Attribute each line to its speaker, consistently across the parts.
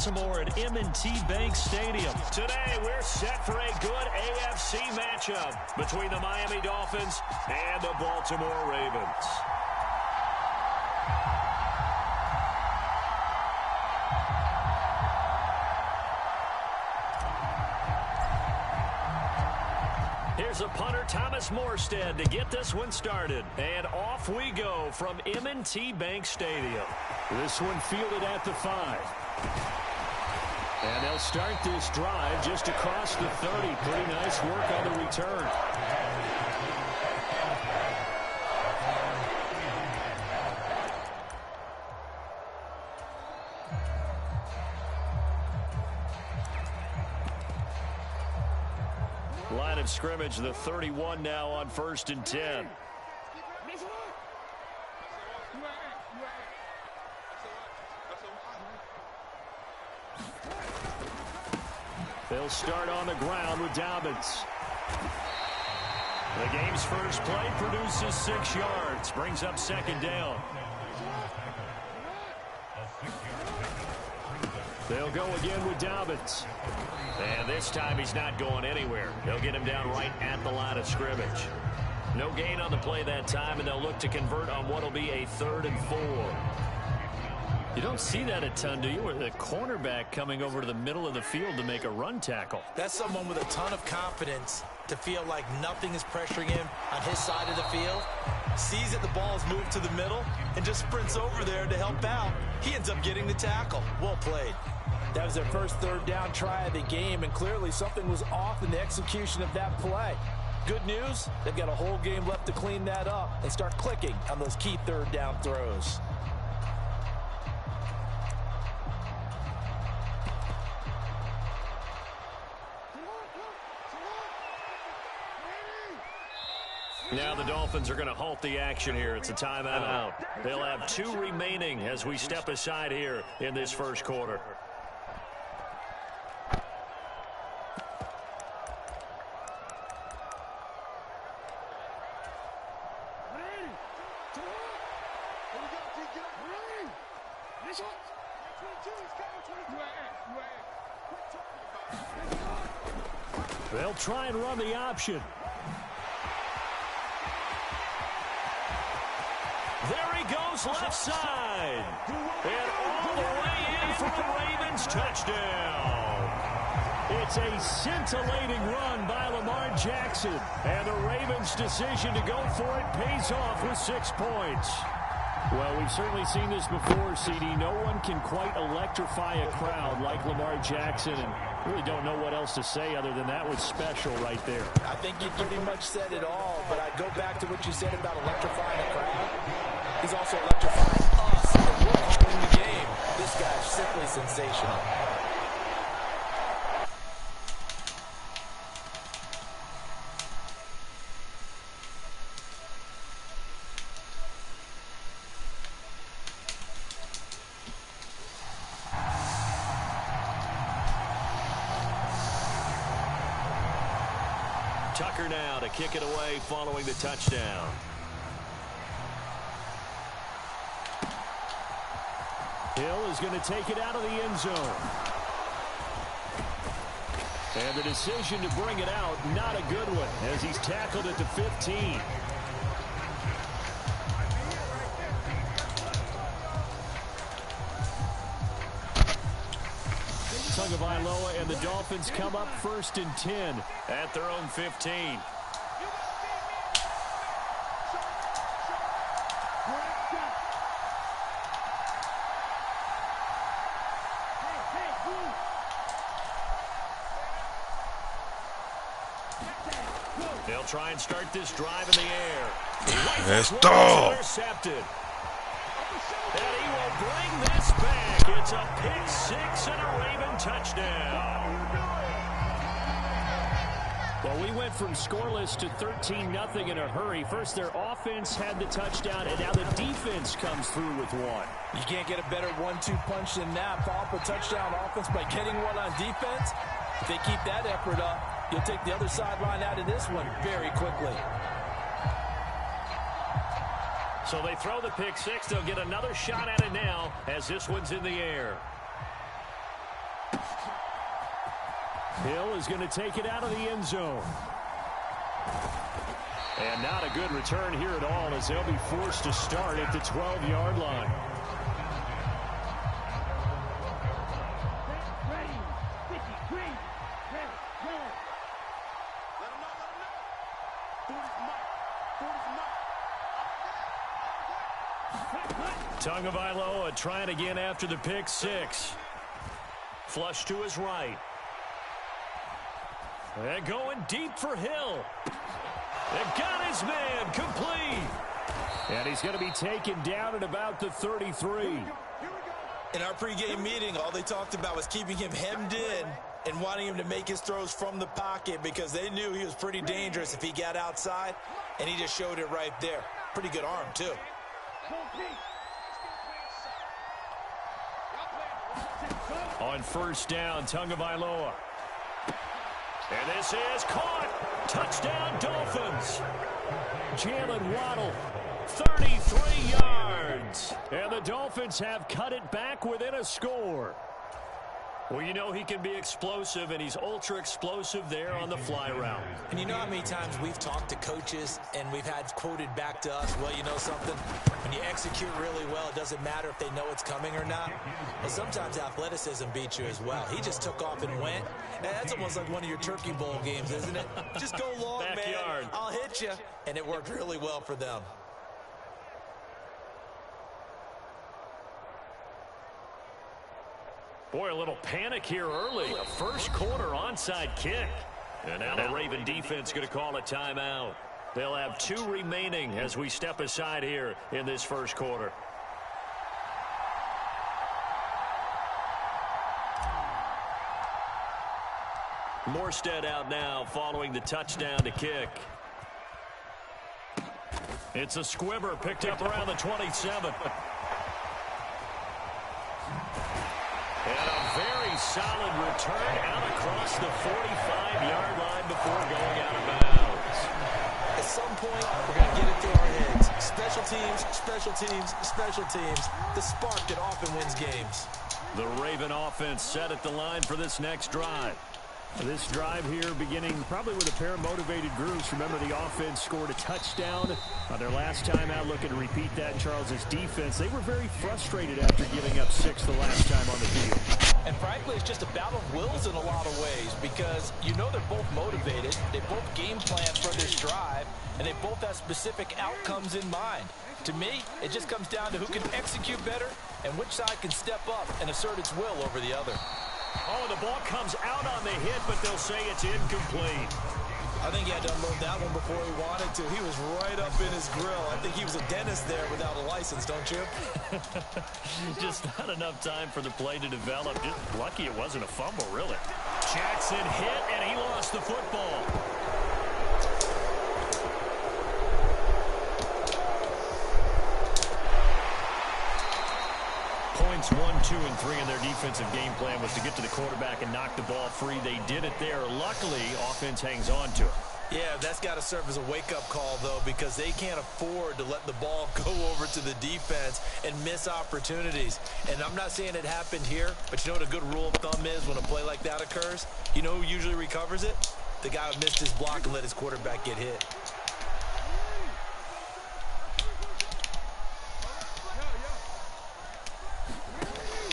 Speaker 1: Baltimore at M&T Bank Stadium.
Speaker 2: Today, we're set for a good AFC matchup between the Miami Dolphins and the Baltimore Ravens. Here's a punter, Thomas Morstead, to get this one started. And off we go from M&T Bank Stadium.
Speaker 1: This one fielded at the 5. And they'll start this drive just across the 30. Pretty nice work on the return.
Speaker 2: Line of scrimmage, the 31 now on 1st and 10. They'll start on the ground with Dobbins. The game's first play produces 6 yards, brings up 2nd down. They'll go again with Dobbins. And this time he's not going anywhere. They'll get him down right at the line of scrimmage. No gain on the play that time, and they'll look to convert on what will be a 3rd and 4.
Speaker 1: You don't see that a ton, do you? Where the cornerback coming over to the middle of the field to make a run tackle.
Speaker 3: That's someone with a ton of confidence to feel like nothing is pressuring him on his side of the field. Sees that the ball is moved to the middle and just sprints over there to help out. He ends up getting the tackle. Well played. That was their first 3rd down try of the game, and clearly something was off in the execution of that play. Good news, they've got a whole game left to clean that up and start clicking on those key 3rd down throws.
Speaker 2: Now the Dolphins are going to halt the action here. It's a timeout. They'll have 2 remaining as we step aside here in this first quarter. They'll try and run the option. There he goes, left side. And all the way in for a Ravens touchdown. It's a scintillating run by Lamar Jackson. And the Ravens' decision to go for it pays off with 6 points.
Speaker 1: Well, we've certainly seen this before, CD. No one can quite electrify a crowd like Lamar Jackson, and really don't know what else to say other than that was special right there.
Speaker 3: I think you pretty much said it all, but I go back to what you said about electrifying a crowd. He's also electrifying us, and we're calling the game. This guy's simply sensational.
Speaker 2: Tucker now to kick it away following the touchdown.
Speaker 1: Hill is going to take it out of the end zone. And the decision to bring it out, not a good one, as he's tackled at the 15. Tagovailoa and the Dolphins come up 1st and 10
Speaker 2: at their own 15. They'll try and start this drive in the air. Intercepted. And he will bring this back. It's a pick 6 and a Raven touchdown.
Speaker 1: Well, we went from scoreless to 13-0 in a hurry. First, their offense had the touchdown, and now the defense comes through with one.
Speaker 3: You can't get a better 1-2 punch than that. Follow up a touchdown offense by getting one on defense. If they keep that effort up, you'll take the other sideline out of this one very quickly.
Speaker 2: So they throw the pick 6. They'll get another shot at it now as this one's in the air.
Speaker 1: Hill is going to take it out of the end zone. And not a good return here at all, as they'll be forced to start at the 12-yard line. Tagovailoa trying again after the pick six. Flush to his right. And going deep for Hill. And got his man complete. And he's going to be taken down at about the 33.
Speaker 3: In our pregame meeting, all they talked about was keeping him hemmed in and wanting him to make his throws from the pocket because they knew he was pretty dangerous if he got outside, and he just showed it right there. Pretty good arm, too.
Speaker 1: On first down, Tagovailoa. And this is caught. Touchdown, Dolphins. Jalen Waddle, 33 yards. And the Dolphins have cut it back within a score. Well, you know he can be explosive, and he's ultra explosive there on the fly route.
Speaker 3: And you know how many times we've talked to coaches and we've had quoted back to us, well, you know something? When you execute really well, it doesn't matter if they know it's coming or not. Well, sometimes athleticism beats you as well. He just took off and went. And that's almost like one of your Turkey Bowl games, isn't it? Just go long,
Speaker 1: Backyard.
Speaker 3: man. I'll hit you. And it worked really well for them.
Speaker 1: Boy, a little panic here early. A first quarter onside kick. And now the Raven defense going to call a timeout. They'll have 2 remaining as we step aside here in this first quarter. Morstead out now following the touchdown to kick. It's a squibber picked up around the 27. And a very solid return out across the 45-yard line before going out of bounds.
Speaker 3: At some point, we're going to get it through our heads. Special teams, special teams, special teams. The spark that often wins games.
Speaker 1: The Raven offense set at the line for this next drive. This drive here beginning probably with a pair of motivated groups. Remember, the offense scored a touchdown on their last time out. Looking to repeat that. Charles's defense, they were very frustrated after giving up 6 the last time on the field.
Speaker 3: And frankly, it's just a battle of wills in a lot of ways because you know they're both motivated. They both game plan for this drive, and they both have specific outcomes in mind. To me, it just comes down to who can execute better and which side can step up and assert its will over the other.
Speaker 1: Oh, the ball comes out on the hit, but they'll say it's incomplete.
Speaker 3: I think he had to unload that one before he wanted to. He was right up in his grill. I think he was a dentist there without a license, don't you?
Speaker 1: Just not enough time for the play to develop. Just lucky it wasn't a fumble, really. Jackson hit, and he lost the football. Points 1, 2, and 3 in their defensive game plan was to get to the quarterback and knock the ball free. They did it there. Luckily, offense hangs on to it.
Speaker 3: Yeah, that's got to serve as a wake-up call, though, because they can't afford to let the ball go over to the defense and miss opportunities. And I'm not saying it happened here, but you know what a good rule of thumb is when a play like that occurs? You know who usually recovers it? The guy who missed his block and let his quarterback get hit.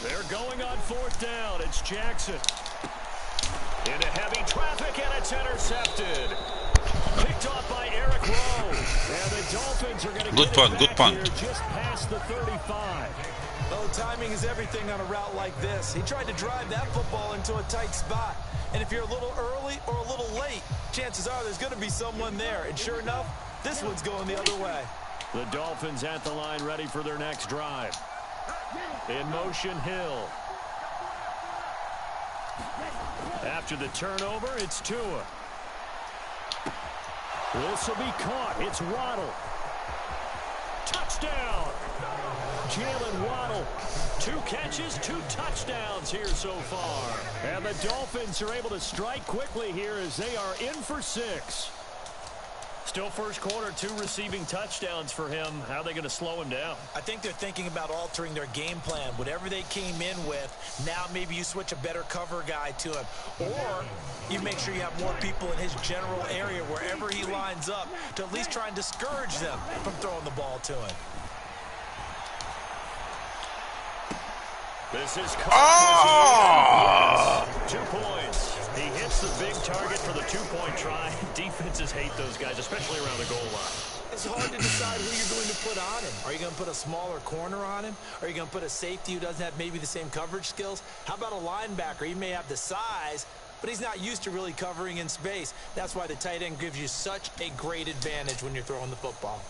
Speaker 1: They're going on fourth down. It's Jackson. Into heavy traffic, and it's intercepted. Picked off by Eric Rowe. And the Dolphins are going to
Speaker 4: good punt, good punt.
Speaker 1: Just past the 35.
Speaker 3: Oh, timing is everything on a route like this. He tried to drive that football into a tight spot. And if you're a little early or a little late, chances are there's going to be someone there. And sure enough, this one's going the other way.
Speaker 1: The Dolphins at the line ready for their next drive. In motion, Hill. After the turnover, it's Tua. This will be caught. It's Waddle. Touchdown. Jalen Waddle. 2 catches, 2 touchdowns here so far. And the Dolphins are able to strike quickly here as they are in for 6. Still first quarter, 2 receiving touchdowns for him. How are they going to slow him down?
Speaker 3: I think they're thinking about altering their game plan. Whatever they came in with, now maybe you switch a better cover guy to him. Or you make sure you have more people in his general area wherever he lines up to at least try and discourage them from throwing the ball to him.
Speaker 1: This is caught. 2 points. He hits the big target for the 2-point try. Defenses hate those guys, especially around the goal line.
Speaker 3: It's hard to decide who you're going to put on him. Are you going to put a smaller corner on him? Are you going to put a safety who doesn't have maybe the same coverage skills? How about a linebacker? He may have the size, but he's not used to really covering in space. That's why the tight end gives you such a great advantage when you're throwing the football.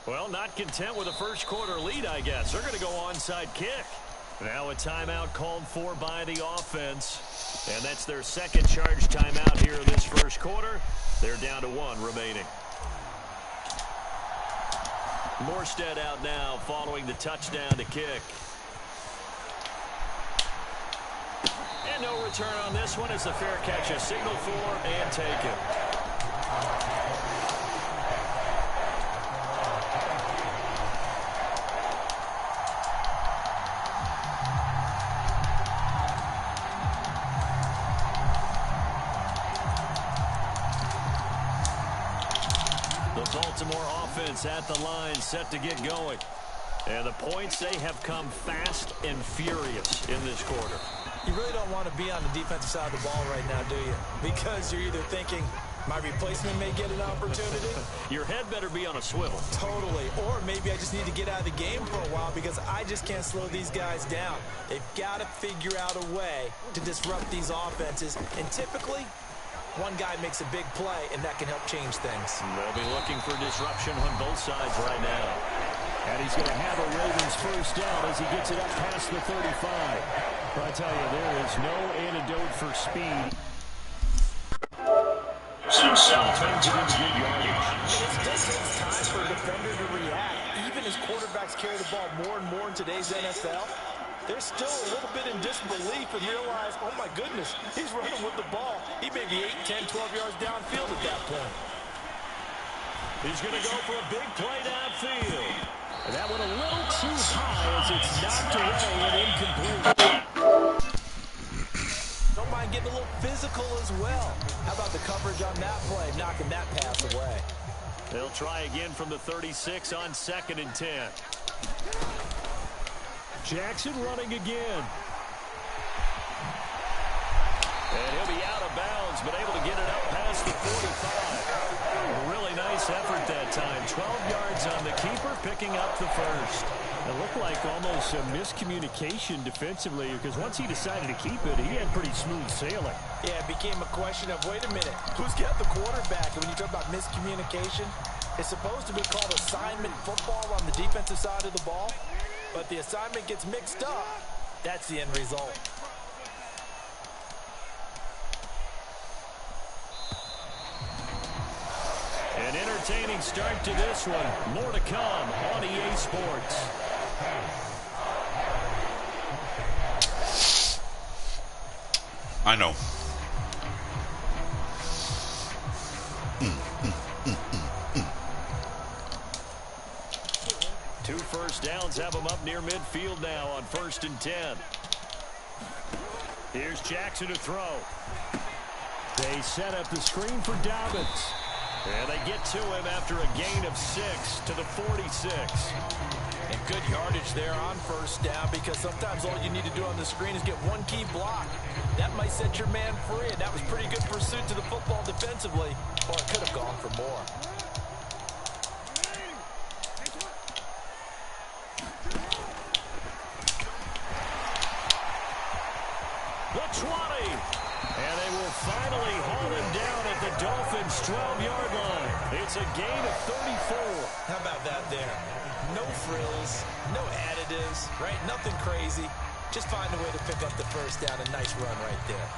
Speaker 1: Well, not content with a first quarter lead, I guess. They're going to go onside kick. Now a timeout called for by the offense. And that's their second charge timeout here in this first quarter. They're down to 1 remaining. Morstead out now following the touchdown to kick. And no return on this one as the fair catch is signaled for and taken. Baltimore offense at the line, set to get going. And the points, they have come fast and furious in this quarter.
Speaker 3: You really don't want to be on the defensive side of the ball right now, do you? Because you're either thinking, my replacement may get an opportunity.
Speaker 1: Your head better be on a swivel.
Speaker 3: Totally. Or maybe I just need to get out of the game for a while because I just can't slow these guys down. They've got to figure out a way to disrupt these offenses. And typically, one guy makes a big play, and that can help change things.
Speaker 1: They'll be looking for disruption on both sides right now.
Speaker 2: And he's going to have a Ravens first down as he gets it up past the 35. But I tell you, there is no antidote for speed. Turns it into good yardage.
Speaker 3: It just takes time for a defender to react. Even as quarterbacks carry the ball more and more in today's NFL, they're still a little bit in disbelief and realize, oh my goodness, he's running with the ball. He may be 8, 10, 12 yards downfield at that point.
Speaker 1: He's going to go for a big play downfield.
Speaker 2: And that one a little too high as it's knocked away and incomplete.
Speaker 3: Don't mind getting a little physical as well. How about the coverage on that play, knocking that pass away?
Speaker 1: They'll try again from the 36 on 2nd and 10.
Speaker 2: Jackson running again.
Speaker 1: And he'll be out of bounds, but able to get it up past the 45. A really nice effort that time. 12 yards on the keeper, picking up the first.
Speaker 2: It looked like almost a miscommunication defensively because once he decided to keep it, he had pretty smooth sailing.
Speaker 3: Yeah, it became a question of, wait a minute, who's got the quarterback? And when you talk about miscommunication, it's supposed to be called assignment football on the defensive side of the ball. But the assignment gets mixed up. That's the end result.
Speaker 1: An entertaining start to this one. More to come on EA Sports.
Speaker 4: I know.
Speaker 1: 2 first downs have them up near midfield now on 1st and 10. Here's Jackson to throw.
Speaker 2: They set up the screen for Dobbins.
Speaker 1: And they get to him after a gain of 6 to the 46.
Speaker 3: And good yardage there on 1st down because sometimes all you need to do on the screen is get one key block. That might set your man free, and that was pretty good pursuit to the football defensively. Or it could have gone for more.
Speaker 1: The 20. And they will finally haul him down at the Dolphins' 12-yard line. It's a gain of 34.
Speaker 3: How about that there? No frills, no additives, right? Nothing crazy. Just find a way to pick up the first down. A nice run right there.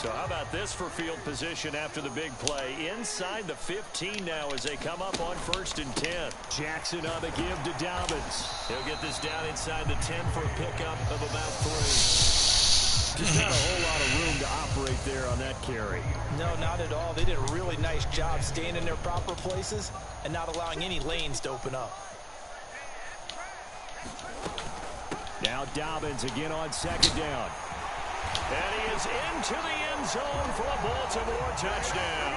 Speaker 1: So how about this for field position after the big play? Inside the 15 now as they come up on 1st and 10.
Speaker 2: Jackson on the give to Dobbins.
Speaker 1: He'll get this down inside the 10 for a pickup of about 3. Just not a whole lot of room to operate there on that carry.
Speaker 3: No, not at all. They did a really nice job staying in their proper places and not allowing any lanes to open up.
Speaker 1: Now Dobbins again on second down. And he is into the end zone for a Baltimore touchdown.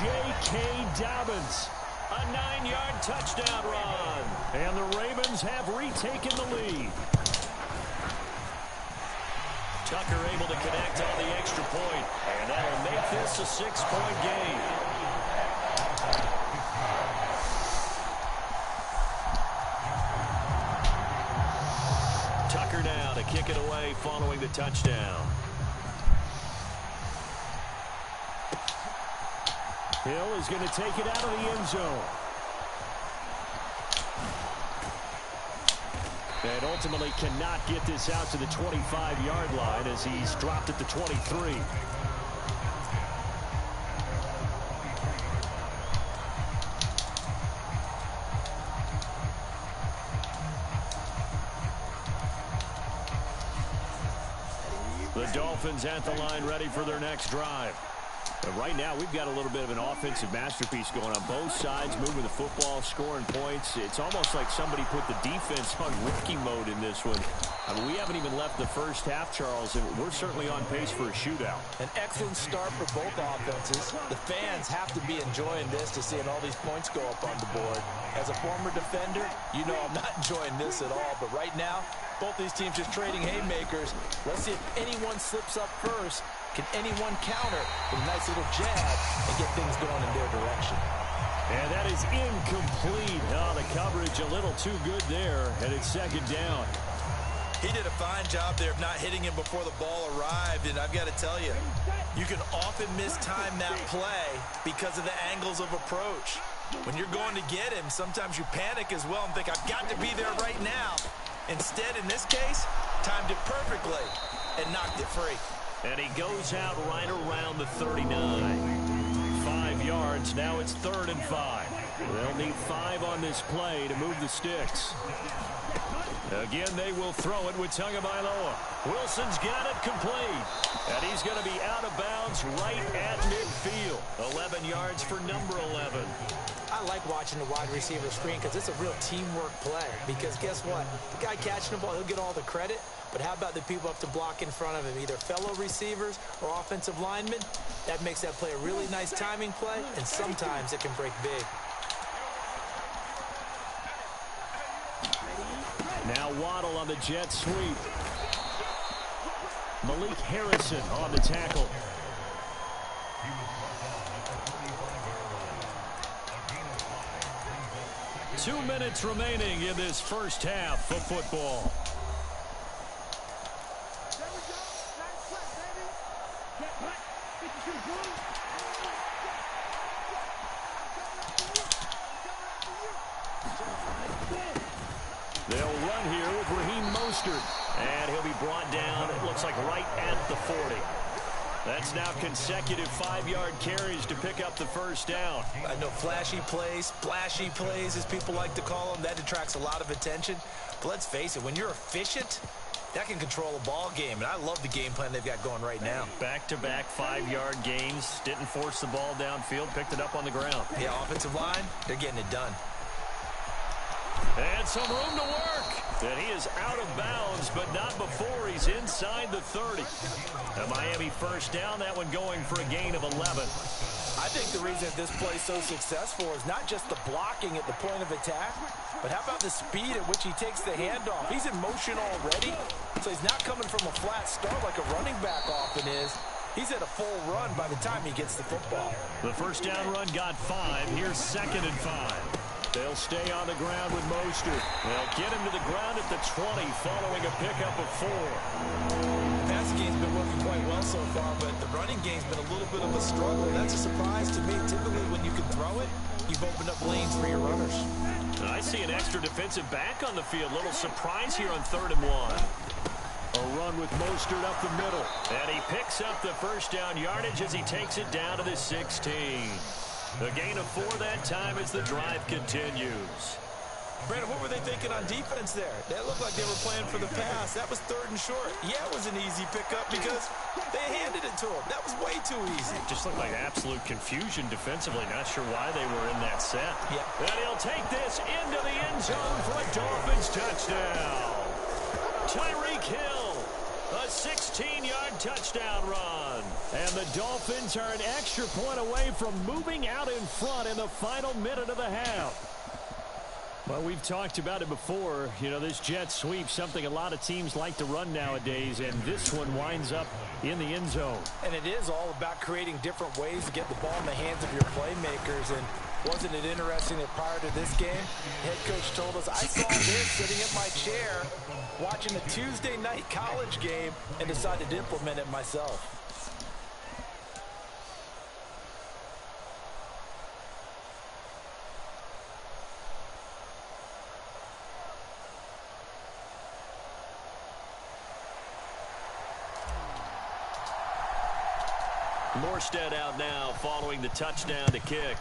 Speaker 1: J.K. Dobbins, a 9-yard touchdown run. And the Ravens have retaken the lead. Tucker able to connect on the extra point, and that'll make this a 6-point game. Tucker now to kick it away following the touchdown. Hill is going to take it out of the end zone. And ultimately cannot get this out to the 25-yard line as he's dropped at the 23. The Dolphins at the line ready for their next drive. But right now, we've got a little bit of an offensive masterpiece going on. Both sides moving the football, scoring points. It's almost like somebody put the defense on rookie mode in this one. I mean, we haven't even left the first half, Charles, and we're certainly on pace for a shootout.
Speaker 3: An excellent start for both offenses. The fans have to be enjoying this to seeing all these points go up on the board. As a former defender, you know I'm not enjoying this at all. But right now, both these teams just trading haymakers. Let's see if anyone slips up first. Can anyone counter with a nice little jab and get things going in their direction?
Speaker 1: And that is incomplete. Oh, the coverage a little too good there, and it's second down.
Speaker 3: He did a fine job there of not hitting him before the ball arrived, and I've got to tell you, you can often mistime that play because of the angles of approach. When you're going to get him, sometimes you panic as well and think, I've got to be there right now. Instead, in this case, timed it perfectly and knocked it free.
Speaker 1: And he goes out right around the 39. 5 yards. Now it's 3rd and 5. They'll need 5 on this play to move the sticks. Again, they will throw it with Tagovailoa. Wilson's got it complete. And he's going to be out of bounds right at midfield. 11 yards for number 11.
Speaker 5: I like watching the wide receiver screen because it's a real teamwork play. Because guess what? The guy catching the ball, he'll get all the credit. But how about the people up to block in front of him, either fellow receivers or offensive linemen? That makes that play a really nice timing play, and sometimes it can break big.
Speaker 1: Now Waddle on the jet sweep. Malik Harrison on the tackle. Two minutes remaining in this first half of football. They'll run here with Raheem Mostert. And he'll be brought down, it looks like right at the 40. That's now consecutive 5-yard carries to pick up the first down.
Speaker 3: I know flashy plays, splashy plays, as people like to call them, that attracts a lot of attention. But let's face it, when you're efficient, that can control a ball game. And I love the game plan they've got going right now.
Speaker 1: Back-to-back 5-yard gains. Didn't force the ball downfield, picked it up on the ground.
Speaker 3: Yeah, offensive line, they're getting it done.
Speaker 1: And some room to work. And he is out of bounds, but not before he's inside the 30. A Miami first down, that one going for a gain of 11.
Speaker 3: I think the reason this play is so successful is not just the blocking at the point of attack, but how about the speed at which he takes the handoff? He's in motion already, so he's not coming from a flat start like a running back often is. He's at a full run by the time he gets the football.
Speaker 1: The first down run got 5. Here's 2nd and 5. They'll stay on the ground with Mostert. They'll get him to the ground at the 20 following a pickup of 4.
Speaker 3: The passing game's been working quite well so far, but the running game's been a little bit of a struggle. That's a surprise to me. Typically, when you can throw it, you've opened up lanes for your runners.
Speaker 1: I see an extra defensive back on the field. Little surprise here on 3rd and 1. A run with Mostert up the middle. And he picks up the first down yardage as he takes it down to the 16. A gain of 4 that time as the drive continues.
Speaker 3: Brandon, what were they thinking on defense there? That looked like they were playing for the pass. That was 3rd and short. Yeah, it was an easy pickup because they handed it to him. That was way too easy.
Speaker 1: Just looked like absolute confusion defensively. Not sure why they were in that set.
Speaker 3: Yeah.
Speaker 1: And he'll take this into the end zone for a Dolphins touchdown. Tyreek Hill, a 16-yard touchdown run. And the Dolphins are an extra point away from moving out in front in the final minute of the half. Well, we've talked about it before. You know, this jet sweep, something a lot of teams like to run nowadays, and this one winds up in the end zone.
Speaker 5: And it is all about creating different ways to get the ball in the hands of your playmakers. And wasn't it interesting that prior to this game, head coach told us, I saw this sitting in my chair watching a Tuesday night college game and decided to implement it myself.
Speaker 1: Morstead out now following the touchdown to kick.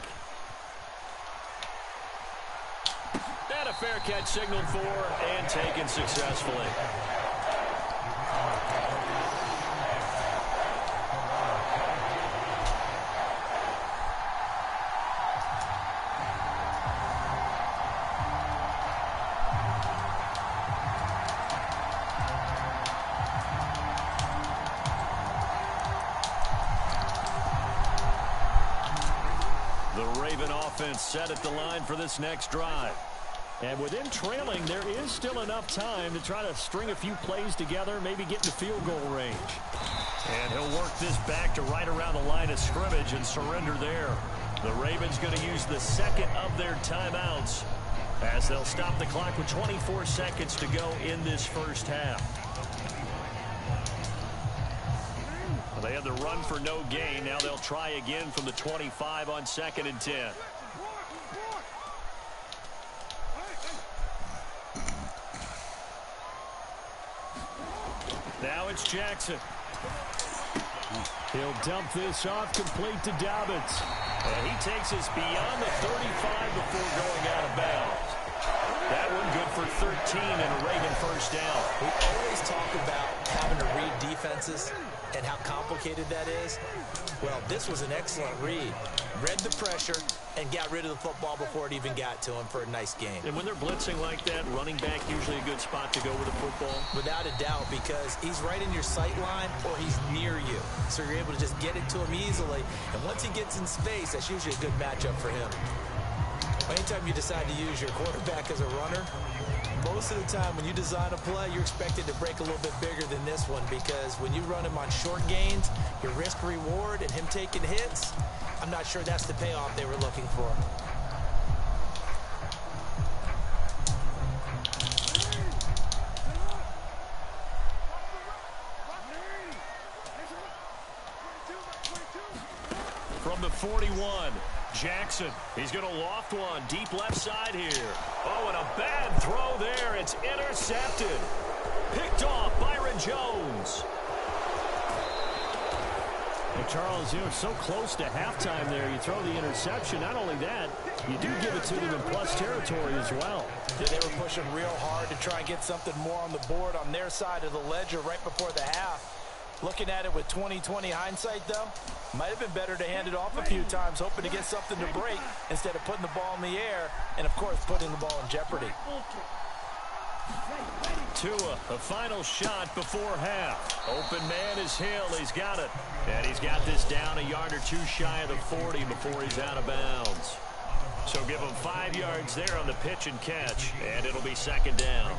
Speaker 1: And a fair catch signaled for and taken successfully. Set at the line for this next drive. And with him trailing, there is still enough time to try to string a few plays together, maybe get to field goal range. And he'll work this back to right around the line of scrimmage and surrender there. The Ravens going to use the second of their timeouts as they'll stop the clock with 24 seconds to go in this first half. Well, they had the run for no gain. Now they'll try again from the 25 on 2nd and 10. Now it's Jackson. He'll dump this off complete to Dobbins. And he takes us beyond the 35 before going out of bounds. That one good for 13 and a Reagan first down.
Speaker 5: We always talk about having to read defenses and how complicated that is. Well, this was an excellent read. Read the pressure and got rid of the football before it even got to him for a nice game.
Speaker 1: And when they're blitzing like that, running back usually a good spot to go with the football?
Speaker 5: Without a doubt, because he's right in your sight line or he's near you. So you're able to just get it to him easily. And once he gets in space, that's usually a good matchup for him. Anytime you decide to use your quarterback as a runner, most of the time when you design a play, you're expected to break a little bit bigger than this one, because when you run him on short gains, your risk reward and him taking hits, I'm not sure that's the payoff they were looking for.
Speaker 1: From the 41, Jackson. He's going to loft one deep left side here. Oh, and a bad throw there. It's intercepted. Picked off Byron Jones.
Speaker 2: Well, Charles, you're so close to halftime there. You throw the interception. Not only that, you do give it to them in plus territory as well.
Speaker 5: Yeah, they were pushing real hard to try and get something more on the board on their side of the ledger right before the half. Looking at it with 20/20 hindsight, though, might have been better to hand it off a few times, hoping to get something to break instead of putting the ball in the air and, of course, putting the ball in jeopardy.
Speaker 1: Tua, a final shot before half. Open man is Hill. He's got it. And he's got this down a yard or two shy of the 40 before he's out of bounds. So give him 5 yards there on the pitch and catch, and it'll be second down.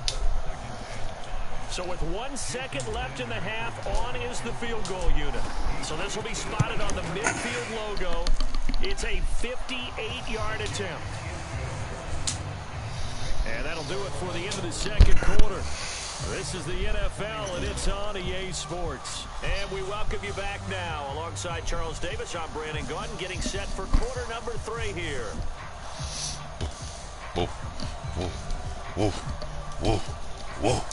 Speaker 1: So with 1 second left in the half, on is the field goal unit. So this will be spotted on the midfield logo. It's a 58-yard attempt. And that'll do it for the end of the second quarter. This is the NFL, and it's on EA Sports. And we welcome you back now. Alongside Charles Davis, I'm Brandon Gordon, getting set for quarter number 3 here.
Speaker 4: Whoa, whoa, whoa, whoa, whoa.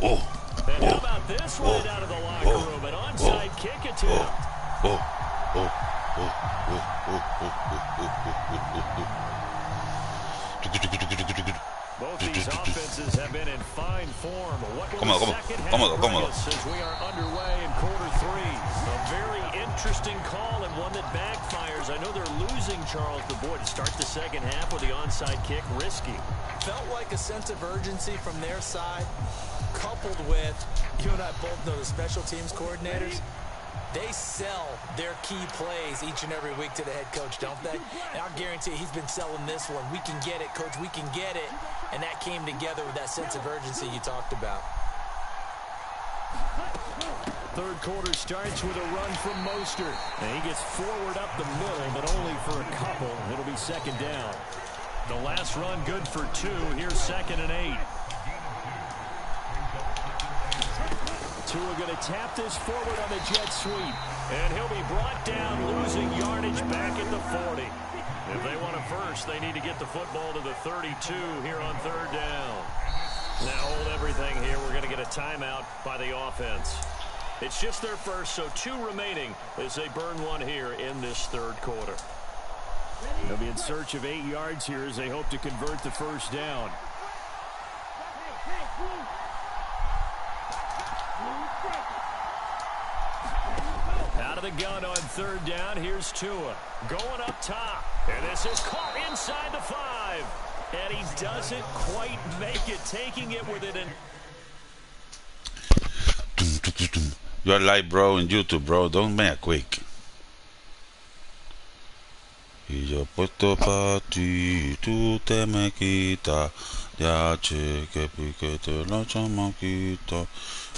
Speaker 4: Whoa,
Speaker 1: and how about this one out of the locker room? An onside kick attempt.
Speaker 2: Both
Speaker 1: defenses have been in fine form. What will
Speaker 4: Cómodo,
Speaker 1: the second half
Speaker 4: cómodo,
Speaker 1: bring
Speaker 4: cómodo.
Speaker 1: us as we are underway in quarter 3? A very interesting call and one that backfires. I know they're losing Charles DeBoy to start the second half with the onside kick. Risky.
Speaker 5: Felt like a sense of urgency from their side, coupled with, you and I both know the special teams coordinators, they sell their key plays each and every week to the head coach, don't they? And I'll guarantee he's been selling this one. We can get it, coach, we can get it. And that came together with that sense of urgency you talked about.
Speaker 1: Third quarter starts with a run from Mostert. And he gets forward up the middle, but only for a couple. It'll be second down. The last run good for 2. Here's 2nd and 8. Tua going to tap this forward on the jet sweep. And he'll be brought down, losing yardage back at the 40. If they want a first, they need to get the football to the 32 here on third down. Now hold everything here. We're going to get a timeout by the offense. It's just their first, so 2 remaining as they burn one here in this third quarter. They'll be in search of 8 yards here as they hope to convert the first down. Out of the gun on third down. Here's Tua going up top. And this is caught inside the 5. And he doesn't quite make it, taking it with it.
Speaker 4: You are live, bro, in YouTube, bro. Don't make it quick. Y yo puesto pa' ti, tú te me quitas. Ya che, que piquete la chamaquita.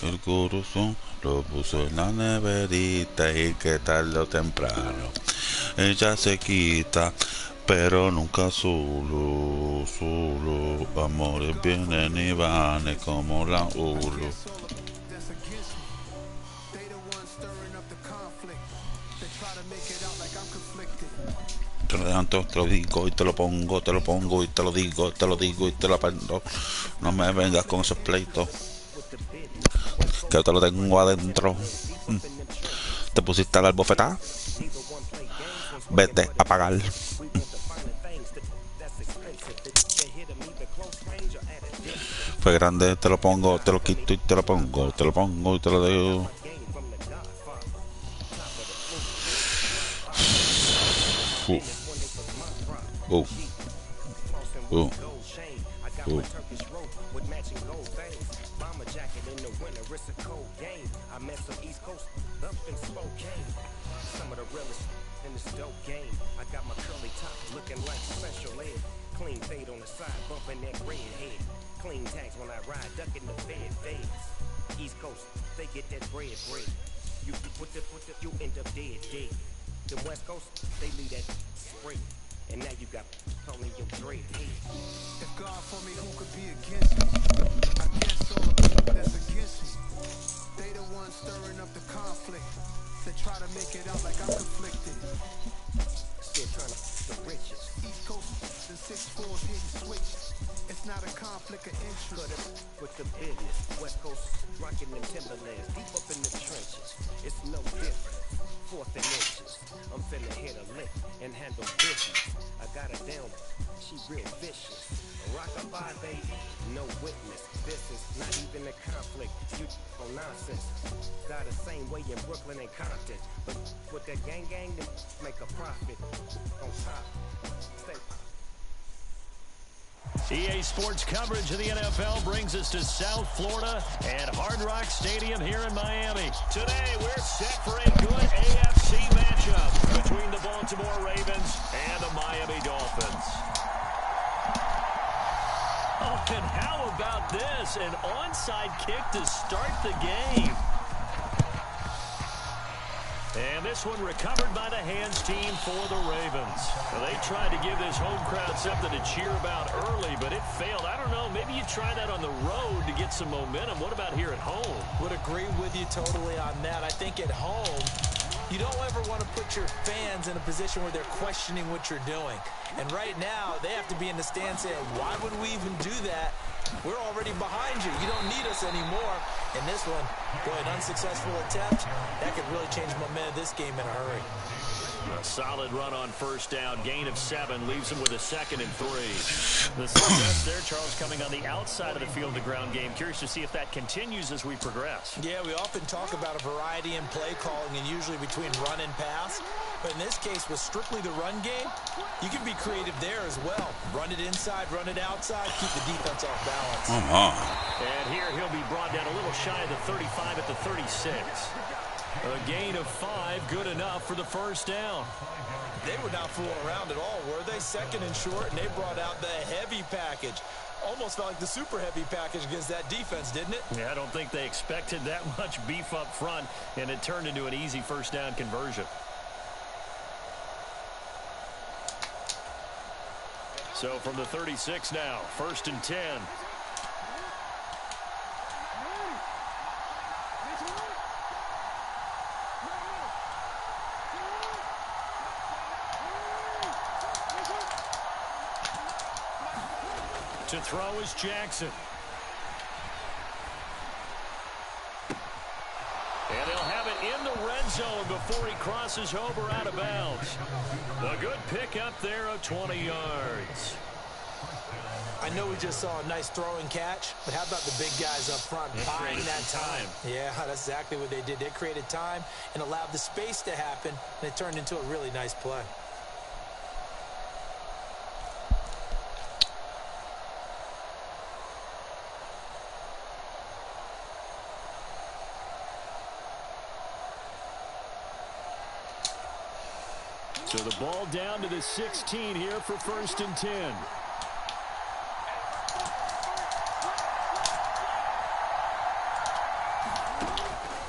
Speaker 4: El corazón lo puso en la neverita y que tarde o temprano ella se quita, pero nunca solo, solo. Amores vienen y van como la ulo. Te lo levanto, te lo digo y te lo pongo, te lo pongo y te lo digo, te lo digo y te lo aprendo. No me vengas con esos pleitos, que te lo tengo adentro. Te pusiste a la bofetada, vete a pagar. Fue grande, te lo pongo, te lo quito y te lo pongo, te lo pongo y te lo digo.
Speaker 6: The West Coast, they leave that spring. And now you got only your dread head. If God for me, who could be against me? I guess all the people that's against me. They the ones stirring up the conflict. They try to make it out like I'm conflicted. Still trying to the riches. East Coast and 6-4s hitting switch. It's not a conflict of interest. Cut it with the business. West Coast rocking them Timberlands. Deep up in the trenches. It's no different. 4th and inches. I'm finna hit a lick and handle business. I got her down, she real vicious. Rock-a-bye, baby, no witness. This is not even a conflict. You on nonsense. Got the same way in Brooklyn and Compton. But with that gang, they make a profit. On top, stay.
Speaker 1: EA Sports coverage of the NFL brings us to South Florida at Hard Rock Stadium here in Miami. Today, we're set for a good AFC matchup between the Baltimore Ravens and the Miami Dolphins. Oh, and how about this? An onside kick to start the game. And this one recovered by the hands team for the Ravens. Well, they tried to give this home crowd something to cheer about early, but it failed. I don't know, maybe you try that on the road to get some momentum. What about here at home?
Speaker 5: Would agree with you totally on that. I think at home, you don't ever want to put your fans in a position where they're questioning what you're doing. And right now, they have to be in the stand saying, why would we even do that? We're already behind you. You don't need us anymore. And this one, boy, an unsuccessful attempt, that could really change the momentum of this game in a hurry.
Speaker 1: A solid run on first down. Gain of 7 leaves him with a 2nd and 3. The success there, Charles, coming on the outside of the field, the ground game. Curious to see if that continues as we progress.
Speaker 5: Yeah, we often talk about a variety in play calling and usually between run and pass. But in this case, with strictly the run game, you can be creative there as well. Run it inside, run it outside, keep the defense off balance.
Speaker 1: And here he'll be brought down a little shy of the 35 at the 36. A gain of 5, good enough for the first down.
Speaker 5: They were not fooling around at all, were they? 2nd and short, and they brought out the heavy package. Almost felt like the super heavy package against that defense, didn't it?
Speaker 1: Yeah, I don't think they expected that much beef up front, and it turned into an easy first down conversion. So from the 36 now, 1st and 10. To throw is Jackson. And he'll have it in the red zone before he crosses over out of bounds. A good pickup there of 20 yards.
Speaker 5: I know we just saw a nice throw and catch, but how about the big guys up front buying that time? Yeah, that's exactly what they did. They created time and allowed the space to happen, and it turned into a really nice play.
Speaker 1: So the ball down to the 16 here for 1st and 10.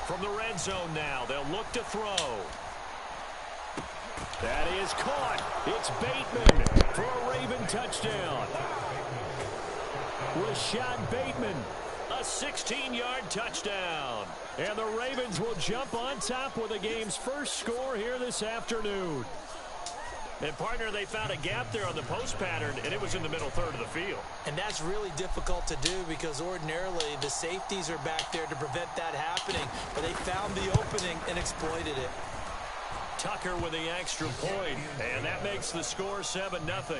Speaker 1: From the red zone now, they'll look to throw. That is caught. It's Bateman for a Raven touchdown. Rashad Bateman, a 16-yard touchdown. And the Ravens will jump on top with the game's first score here this afternoon. And, partner, they found a gap there on the post pattern, and it was in the middle third of the field.
Speaker 5: And that's really difficult to do because ordinarily the safeties are back there to prevent that happening. But they found the opening and exploited it.
Speaker 1: Tucker with the extra point, and that makes the score 7-0.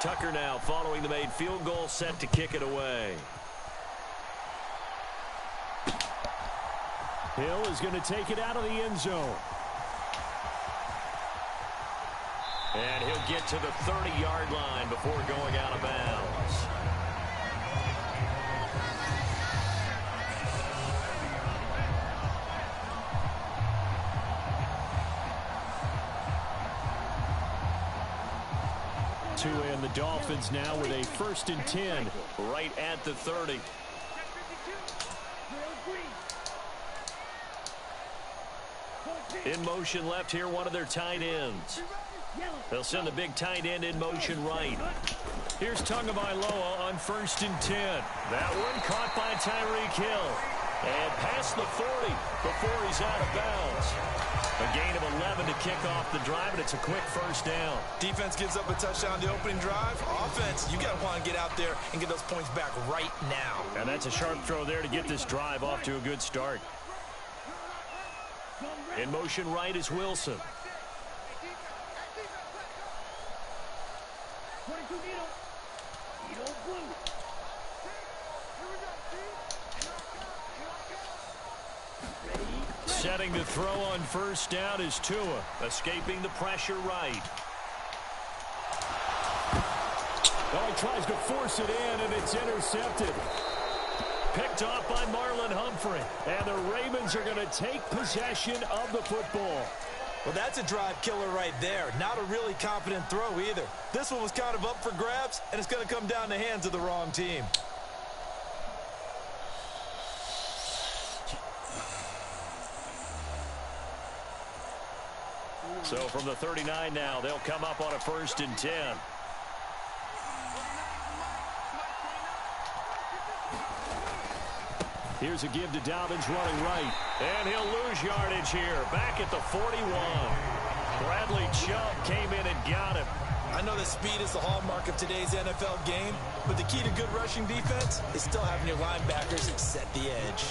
Speaker 1: Tucker now following the made field goal, set to kick it away. Hill is going to take it out of the end zone. And he'll get to the 30-yard line before going out of bounds. And the Dolphins now with a 1st and 10 right at the 30. In motion left here, one of their tight ends. They'll send the big tight end in motion right. Here's Tagovailoa on 1st and 10. That one caught by Tyreek Hill. And past the 40 before he's out of bounds. A gain of 11 to kick off the drive, and it's a quick first down.
Speaker 3: Defense gives up a touchdown the opening drive. Offense, you got to want to get out there and get those points back right now.
Speaker 1: And that's a sharp throw there to get this drive off to a good start. In motion right is Wilson. Setting the throw on first down is Tua, escaping the pressure right. Well, he tries to force it in, and it's intercepted. Picked off by Marlon Humphrey. And the Ravens are going to take possession of the football.
Speaker 5: Well, that's a drive killer right there. Not a really confident throw either. This one was kind of up for grabs, and it's going to come down the hands of the wrong team.
Speaker 1: So from the 39 now, they'll come up on a 1st and 10. Here's a give to Dobbins running right. And he'll lose yardage here. Back at the 41. Bradley Chubb came in and got him.
Speaker 3: I know that speed is the hallmark of today's NFL game, but the key to good rushing defense is still having your linebackers set the edge.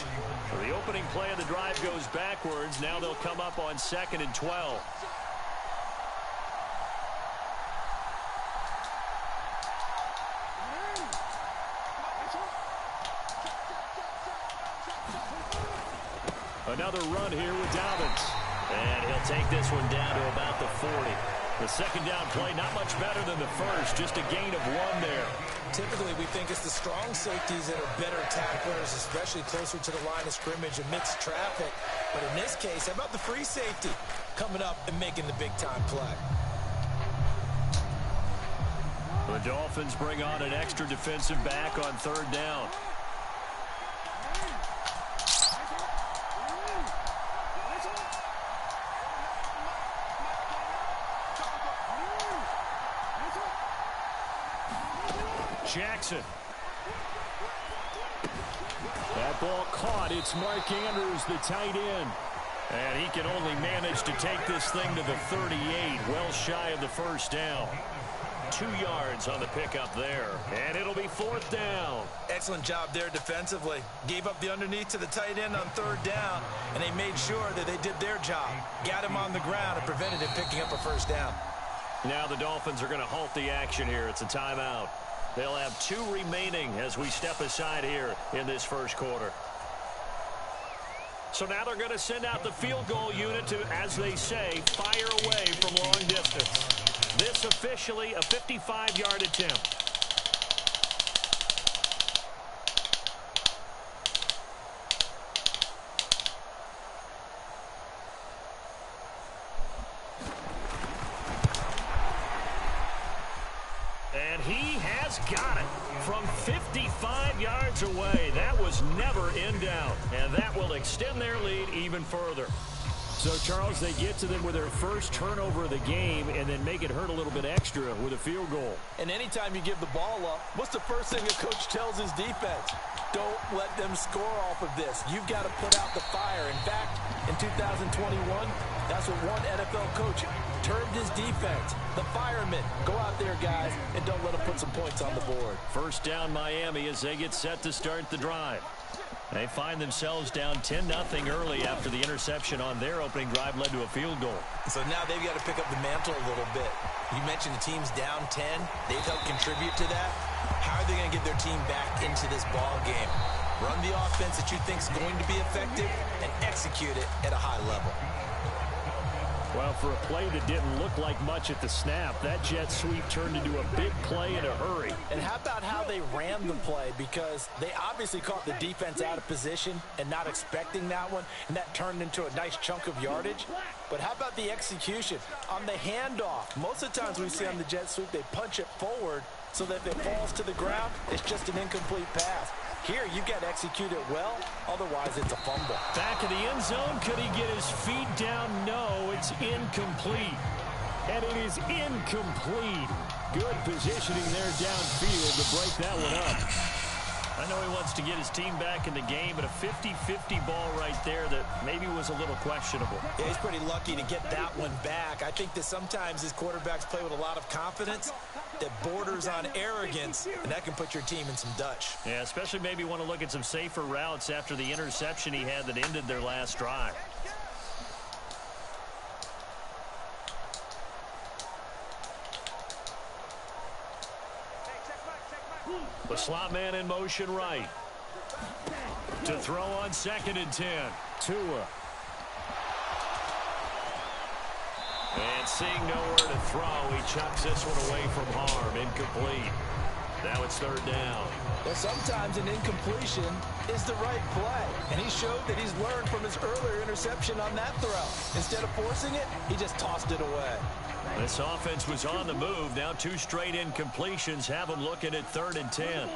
Speaker 1: So the opening play of the drive goes backwards. Now they'll come up on 2nd and 12. Another run here with Dobbins. And he'll take this one down to about the 40. The second down play, not much better than the first, just a gain of 1 there.
Speaker 5: Typically, we think it's the strong safeties that are better tacklers, especially closer to the line of scrimmage amidst traffic. But in this case, how about the free safety coming up and making the big-time play?
Speaker 1: The Dolphins bring on an extra defensive back on 3rd down. Jackson. That ball caught. It's Mark Andrews, the tight end. And he can only manage to take this thing to the 38, well shy of the first down. 2 yards on the pickup there. And it'll be 4th down.
Speaker 3: Excellent job there defensively. Gave up the underneath to the tight end on 3rd down, and they made sure that they did their job. Got him on the ground and prevented him picking up a 1st down.
Speaker 1: Now the Dolphins are going to halt the action here. It's a timeout. They'll have 2 remaining as we step aside here in this first quarter. So now they're going to send out the field goal unit to, as they say, fire away from long distance. This officially a 55-yard attempt. And he has got it from 55 yards away. That was never in doubt, and that will extend their lead even further. So, Charles, they get to them with their first turnover of the game and then make it hurt a little bit extra with a field goal.
Speaker 3: And anytime you give the ball up, what's the first thing a coach tells his defense? Don't let them score off of this. You've got to put out the fire. In fact, in 2021, that's what one NFL coach termed his defense. The firemen. Go out there, guys, and don't let them put some points on the board.
Speaker 1: First down Miami as they get set to start the drive. They find themselves down 10-0 early after the interception on their opening drive led to a field goal.
Speaker 3: So now they've got to pick up the mantle a little bit. You mentioned the team's down 10. They've helped contribute to that. How are they going to get their team back into this ball game? Run the offense that you think is going to be effective and execute it at a high level.
Speaker 1: Well, for a play that didn't look like much at the snap, that jet sweep turned into a big play in a hurry.
Speaker 5: And how about how they ran the play? Because they obviously caught the defense out of position and not expecting that one, and that turned into a nice chunk of yardage. But how about the execution? On the handoff, most of the times we see on the jet sweep, they punch it forward so that if it falls to the ground, it's just an incomplete pass. Here, you got to execute it well, otherwise it's a fumble.
Speaker 1: Back in the end zone, could he get his feet down? No, it's incomplete. And it is incomplete. Good positioning there downfield to break that one up. I know he wants to get his team back in the game, but a 50-50 ball right there that maybe was a little questionable.
Speaker 5: Yeah, he's pretty lucky to get that one back. I think that sometimes his quarterbacks play with a lot of confidence that borders on arrogance, and that can put your team in some Dutch.
Speaker 1: Yeah, especially maybe want to look at some safer routes after the interception he had that ended their last drive. The slot man in motion right. To throw on 2nd and 10. Tua. And seeing nowhere to throw, he chucks this one away from harm. Incomplete. Now it's 3rd down.
Speaker 5: Well, sometimes an incompletion is the right play. And he showed that he's learned from his earlier interception on that throw. Instead of forcing it, he just tossed it away.
Speaker 1: This offense was on the move. Now 2 straight incompletions have them looking at 3rd and 10.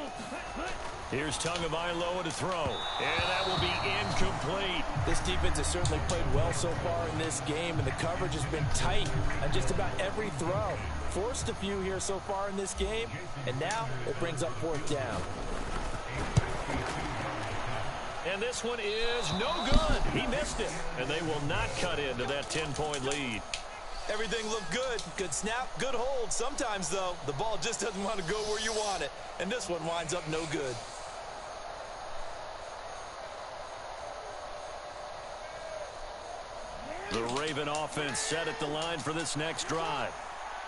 Speaker 1: Here's Tagovailoa to throw. And that will be incomplete.
Speaker 5: This defense has certainly played well so far in this game, and the coverage has been tight on just about every throw. Forced a few here so far in this game, and now it brings up 4th down.
Speaker 1: And this one is no good. He missed it. And they will not cut into that 10-point lead.
Speaker 3: Everything looked good. Good snap, good hold. Sometimes, though, the ball just doesn't want to go where you want it. And this one winds up no good.
Speaker 1: The Raven offense set at the line for this next drive.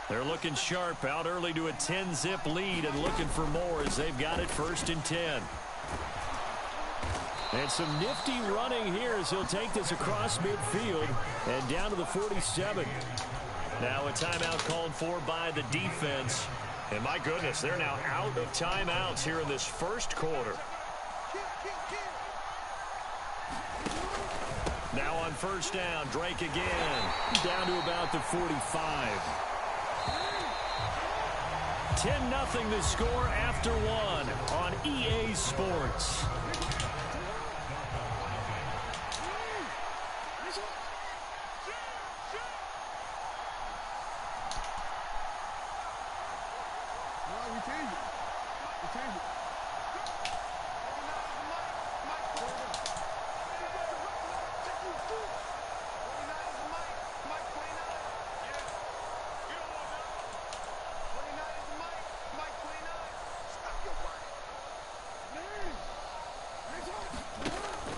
Speaker 1: They're looking sharp, out early to a 10-zip lead and looking for more as they've got it 1st and 10. And some nifty running here as he'll take this across midfield and down to the 47. Now a timeout called for by the defense. And my goodness, they're now out of timeouts here in this first quarter. Now on 1st down, Drake again. Down to about the 45. 10-0 the score after 1 on EA Sports.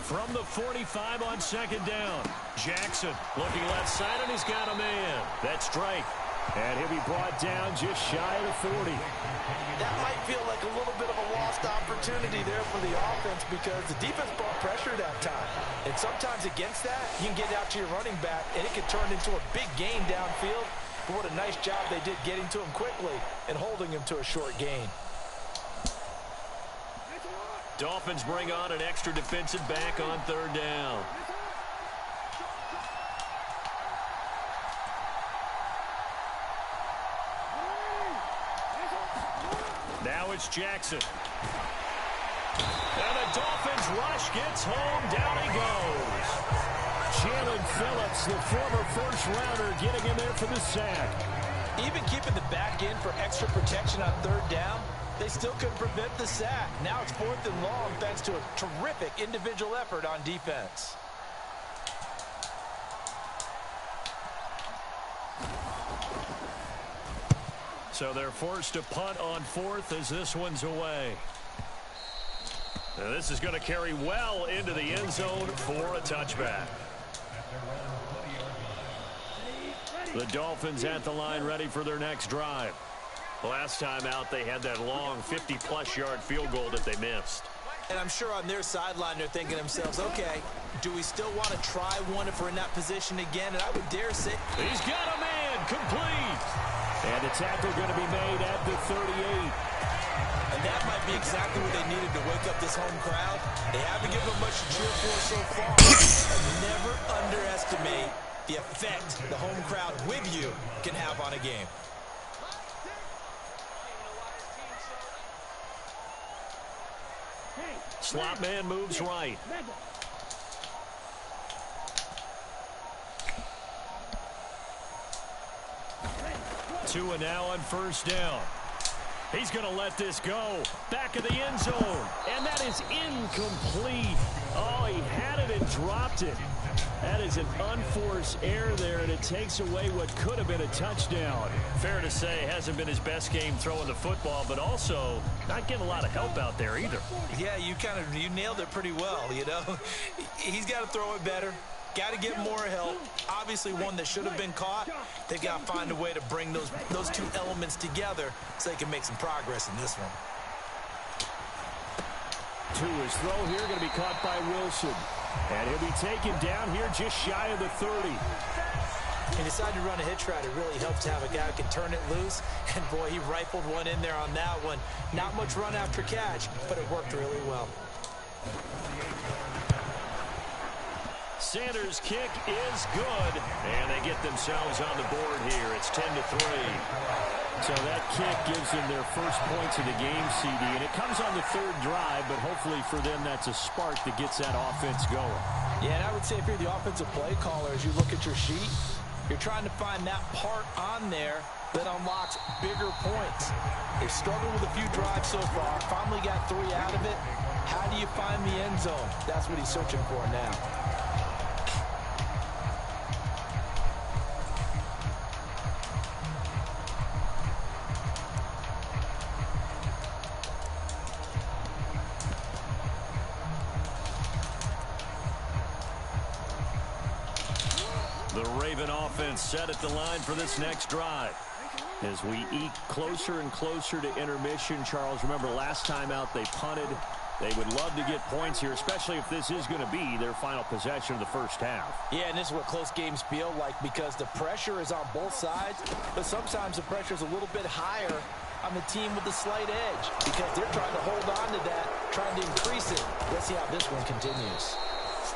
Speaker 1: From the 45 on 2nd down. Jackson looking left side, and he's got a man. That's Drake. And he'll be brought down just shy of the 40.
Speaker 3: That might feel like a little bit of a lost opportunity there for the offense because the defense brought pressure that time. And sometimes against that, you can get out to your running back, and it can turn into a big gain downfield. But what a nice job they did getting to him quickly and holding him to a short gain.
Speaker 1: Dolphins bring on an extra defensive back on 3rd down. Now it's Jackson. And the Dolphins rush gets home. Down he goes. Jalen Phillips, the former first-rounder, getting in there for the sack.
Speaker 3: Even keeping the back in for extra protection on 3rd down, they still couldn't prevent the sack. Now it's 4th and long thanks to a terrific individual effort on defense.
Speaker 1: So they're forced to punt on 4th as this one's away. Now this is going to carry well into the end zone for a touchback. The Dolphins at the line ready for their next drive. Last time out, they had that long 50-plus yard field goal that they missed.
Speaker 3: And I'm sure on their sideline, they're thinking to themselves, okay, do we still want to try one if we're in that position again? And I would dare say...
Speaker 1: He's got a man, complete. And a tackle going to be made at the 38.
Speaker 3: And that might be exactly what they needed to wake up this home crowd. They haven't given them much to cheer for so far. Never underestimate the effect the home crowd with you can have on a game.
Speaker 1: Slot man moves right. Tua now on 1st down. He's going to let this go. Back of the end zone. And that is incomplete. Oh, he had it and dropped it. That is an unforced error there, and it takes away what could have been a touchdown. Fair to say, hasn't been his best game throwing the football, but also not getting a lot of help out there either.
Speaker 3: Yeah, you nailed it pretty well, you know. He's got to throw it better. Got to get more help. Obviously one that should have been caught. They've got to find a way to bring those two elements together so they can make some progress in this one.
Speaker 1: Tua's throw here going to be caught by Wilson. And he'll be taken down here just shy of the 30.
Speaker 5: He decided to run a hitch route. It really helps to have a guy who can turn it loose. And, boy, he rifled one in there on that one. Not much run after catch, but it worked really well.
Speaker 1: Sanders' kick is good. And they get themselves on the board here. It's 10-3. So that kick gives them their first points of the game, CD. And it comes on the 3rd drive, but hopefully for them that's a spark that gets that offense going.
Speaker 5: Yeah, and I would say if you're the offensive play caller, as you look at your sheet, you're trying to find that part on there that unlocks bigger points. They've struggled with a few drives so far, finally got 3 out of it. How do you find the end zone? That's what he's searching for now.
Speaker 1: The Raven offense set at the line for this next drive. As we eke closer and closer to intermission, Charles, remember last time out they punted. They would love to get points here, especially if this is going to be their final possession of the first half.
Speaker 5: Yeah, and this is what close games feel like because the pressure is on both sides, but sometimes the pressure is a little bit higher on the team with the slight edge because they're trying to hold on to that, trying to increase it. Let's see how this one continues.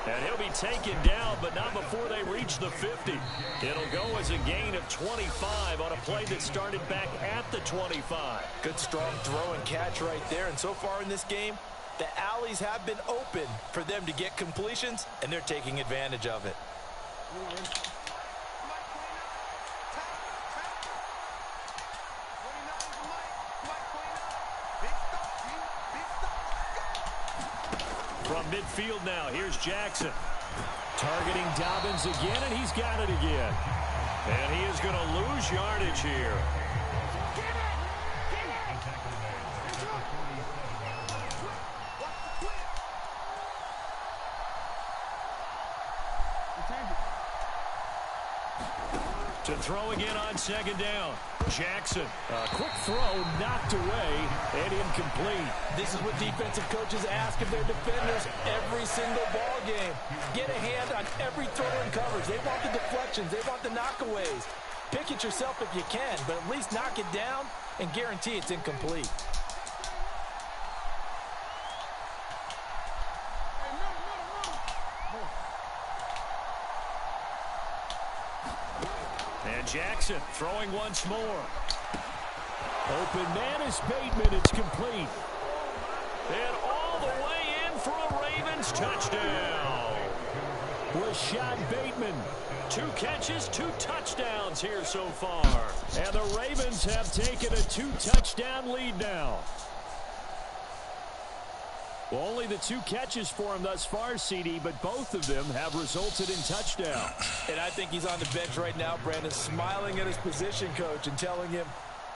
Speaker 1: And he'll be taken down, but not before they reach the 50. It'll go as a gain of 25 on a play that started back at the 25.
Speaker 5: Good, strong throw and catch right there. And so far in this game, the alleys have been open for them to get completions, and they're taking advantage of it.
Speaker 1: From midfield now, here's Jackson. Targeting Dobbins again, and he's got it again. And he is going to lose yardage here. To throw again on second down. Jackson. A quick throw knocked away and incomplete.
Speaker 5: This is what defensive coaches ask of their defenders every single ball game. Get a hand on every throw and coverage. They want the deflections. They want the knockaways. Pick it yourself if you can, but at least knock it down and guarantee it's incomplete.
Speaker 1: And Jackson throwing once more. Open man is Bateman. It's complete. And all the way in for a Ravens touchdown. Rashad Bateman. 2 catches, 2 touchdowns here so far. And the Ravens have taken a 2-touchdown lead now. Well, only the 2 catches for him thus far, CD, but both of them have resulted in touchdowns.
Speaker 5: And I think he's on the bench right now, Brandon, smiling at his position coach and telling him,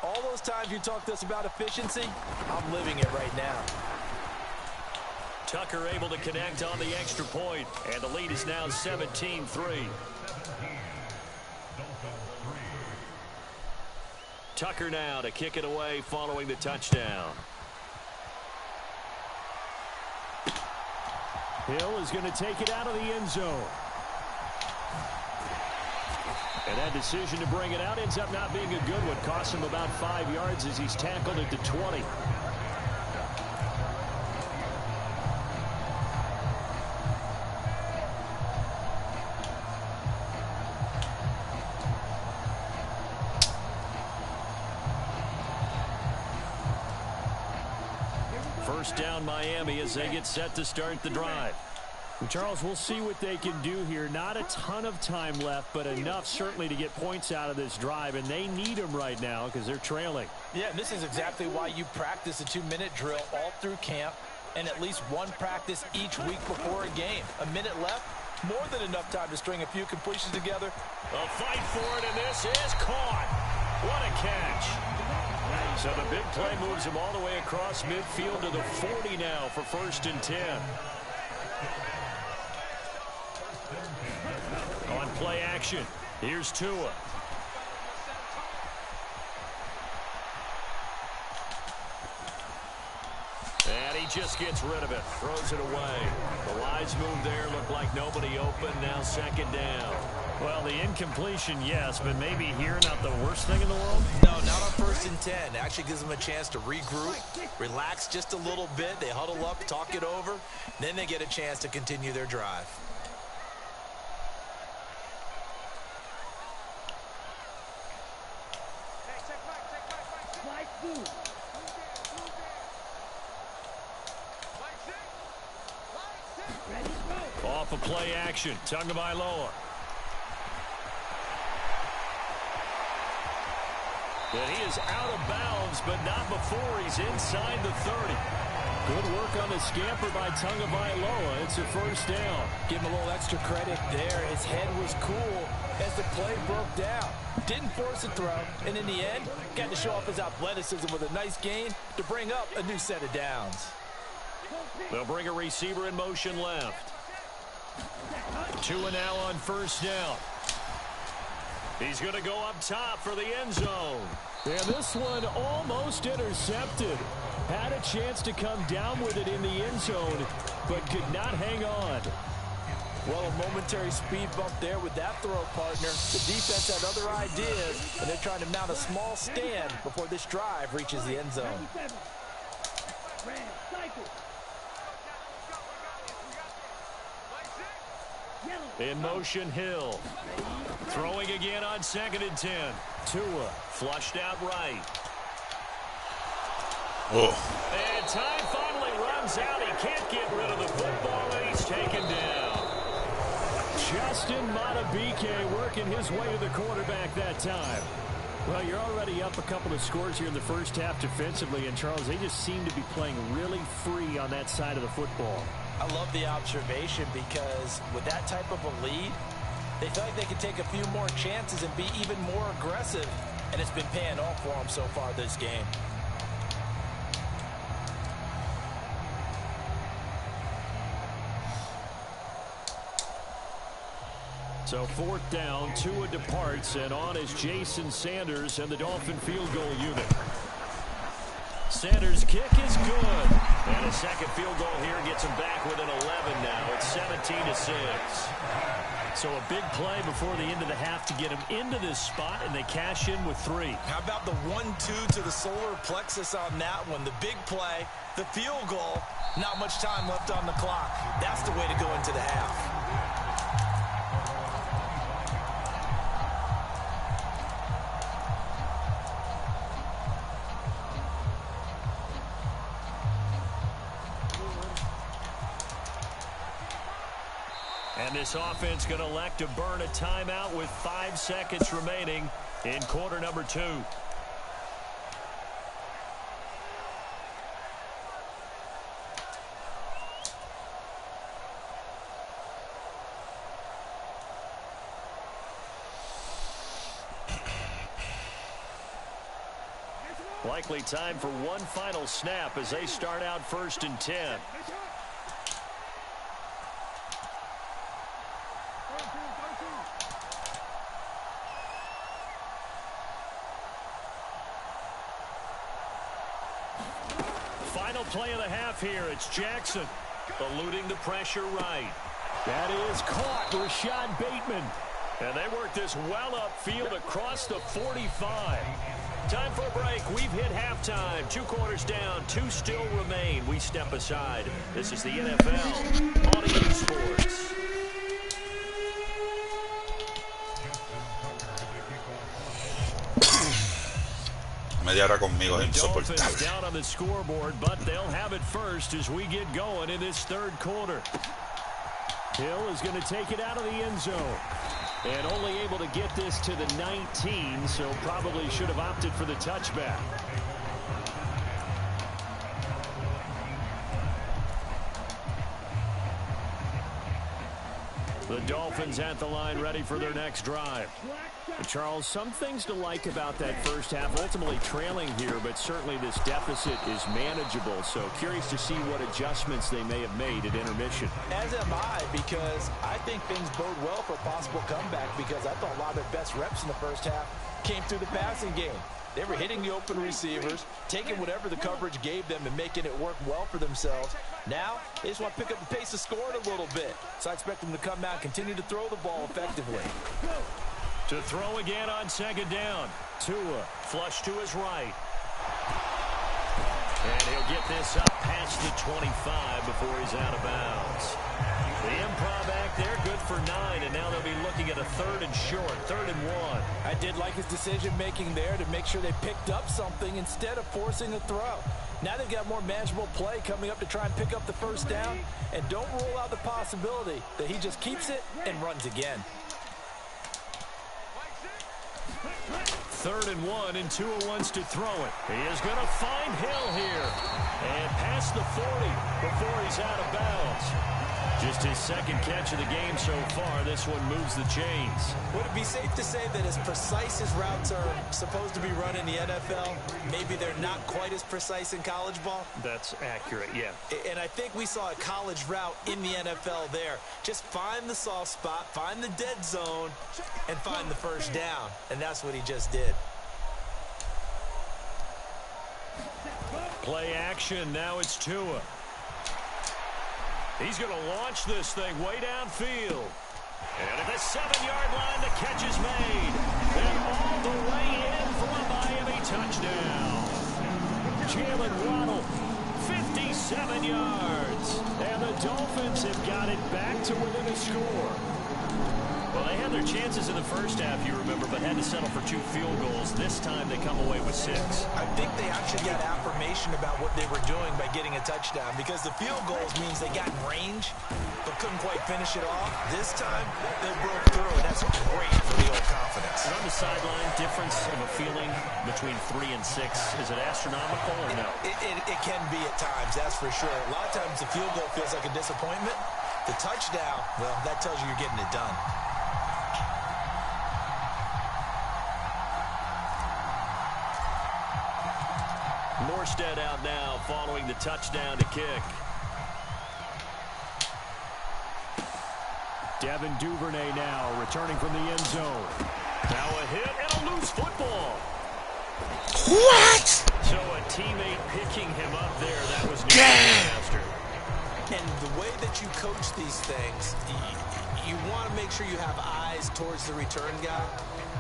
Speaker 5: all those times you talked to us about efficiency, I'm living it right now.
Speaker 1: Tucker able to connect on the extra point, and the lead is now 17-3. Tucker now to kick it away following the touchdown. Hill is going to take it out of the end zone. And that decision to bring it out ends up not being a good one. Costs him about 5 yards as he's tackled at the 20. First down Miami as they get set to start the drive. Charles, we'll see what they can do here. Not a ton of time left, but enough certainly to get points out of this drive, and they need them right now because they're trailing.
Speaker 5: Yeah, and this is exactly why you practice a 2-minute drill all through camp and at least one practice each week before a game. A minute left, more than enough time to string a few completions together.
Speaker 1: A fight for it, and this is caught. What a catch. So the big play moves him all the way across midfield to the 40 now for 1st and 10. On play action, here's Tua. And he just gets rid of it, throws it away. The wise move there, looked like nobody open, now second down. Well, the incompletion, yes, but maybe here not the worst thing in the world?
Speaker 5: No, not on 1st and 10. It actually gives them a chance to regroup, relax just a little bit. They huddle up, talk it over, then they get a chance to continue their drive.
Speaker 1: Off of play action, Tagovailoa. And he is out of bounds, but not before he's inside the 30. Good work on the scamper by Tagovailoa. It's a first down.
Speaker 5: Give him a little extra credit there. His head was cool as the play broke down. Didn't force a throw, and in the end, got to show off his athleticism with a nice gain to bring up a new set of downs.
Speaker 1: They'll bring a receiver in motion left. Tua now on first down. He's going to go up top for the end zone.
Speaker 2: And this one almost intercepted. Had a chance to come down with it in the end zone, but could not hang on.
Speaker 5: Well, a momentary speed bump there with that throw, partner. The defense had other ideas, and they're trying to mount a small stand before this drive reaches the end zone.
Speaker 1: In motion, Hill. Throwing again on 2nd and 10. Tua flushed out right.
Speaker 4: Oh.
Speaker 1: And time finally runs out. He can't get rid of the football, and he's taken down.
Speaker 2: Justin Madubuike working his way to the quarterback that time. Well, you're already up a couple of scores here in the first half defensively, and Charles, they just seem to be playing really free on that side of the football.
Speaker 5: I love the observation because with that type of a lead, they feel like they can take a few more chances and be even more aggressive, and it's been paying off for them so far this game.
Speaker 2: So 4th down, Tua departs, and on is Jason Sanders and the Dolphin field goal unit.
Speaker 1: Sanders' kick is good. And a second field goal here gets him back within 11 now. It's 17-6.
Speaker 2: So a big play before the end of the half to get him into this spot, and they cash in with 3.
Speaker 3: How about the 1-2 to the solar plexus on that one? The big play, the field goal, not much time left on the clock. That's the way to go into the half.
Speaker 1: And this offense going to elect to burn a timeout with 5 seconds remaining in quarter number 2. Likely time for one final snap as they start out 1st and 10. Final play of the half here. It's Jackson eluding the pressure right.
Speaker 2: That is caught. Rashad Bateman.
Speaker 1: And they work this well upfield across the 45. Time for a break. We've hit halftime. 2 quarters down. 2 still remain. We step aside. This is the NFL on EA Sports.
Speaker 4: Media hora conmigo es insoportable.
Speaker 1: Dolphins down on the scoreboard, but they'll have it first as we get going in this 3rd quarter.
Speaker 2: Hill is going to take it out of the end zone. And only able to get this to the 19, so probably should have opted for the touchback.
Speaker 1: The Dolphins at the line ready for their next drive.
Speaker 2: Charles, some things to like about that first half. Ultimately trailing here, but certainly this deficit is manageable. So curious to see what adjustments they may have made at intermission.
Speaker 5: As am I, because I think things bode well for a possible comeback, because I thought a lot of their best reps in the first half came through the passing game. They were hitting the open receivers, taking whatever the coverage gave them and making it work well for themselves. Now, they just want to pick up the pace of scoring a little bit. So I expect them to come out and continue to throw the ball effectively.
Speaker 1: To throw again on 2nd down. Tua flush to his right. And he'll get this up past the 25 before he's out of bounds. The improv act there, good for 9, and now they'll be looking at a 3rd and short, 3rd and 1.
Speaker 5: I did like his decision-making there to make sure they picked up something instead of forcing a throw. Now they've got more manageable play coming up to try and pick up the 1st down, and don't rule out the possibility that he just keeps it and runs again.
Speaker 1: 3rd and 1, and Tua wants to throw it. He is going to find Hill here. And past the 40 before he's out of bounds. Just his second catch of the game so far. This one moves the chains.
Speaker 5: Would it be safe to say that as precise as routes are supposed to be run in the NFL, maybe they're not quite as precise in college ball?
Speaker 1: That's accurate, yeah.
Speaker 5: And I think we saw a college route in the NFL there. Just find the soft spot, find the dead zone, and find the first down. And that's what he just did.
Speaker 1: Play action. Now it's Tua. He's going to launch this thing way downfield. And at the 7-yard line, the catch is made. And all the way in for a Miami touchdown. Jalen Waddle, 57 yards. And the Dolphins have got it back to within a score. Well, they had their chances in the first half, you remember, but had to settle for 2 field goals. This time they come away with 6.
Speaker 5: I think they actually got affirmation about what they were doing by getting a touchdown, because the field goals means they got in range but couldn't quite finish it off. This time they broke through, and that's great for the old confidence.
Speaker 1: And on the sideline, difference of a feeling between 3 and 6, is it astronomical or no?
Speaker 5: It can be at times, that's for sure. A lot of times the field goal feels like a disappointment. The touchdown, well, that tells you you're getting it done.
Speaker 1: Morstead out now following the touchdown to kick. Devin Duvernay now returning from the end zone. Now a hit and a loose football.
Speaker 4: What?
Speaker 1: So a teammate picking him up there. That was disaster.
Speaker 5: And the way that you coach these things, you want to make sure you have eyes towards the return guy,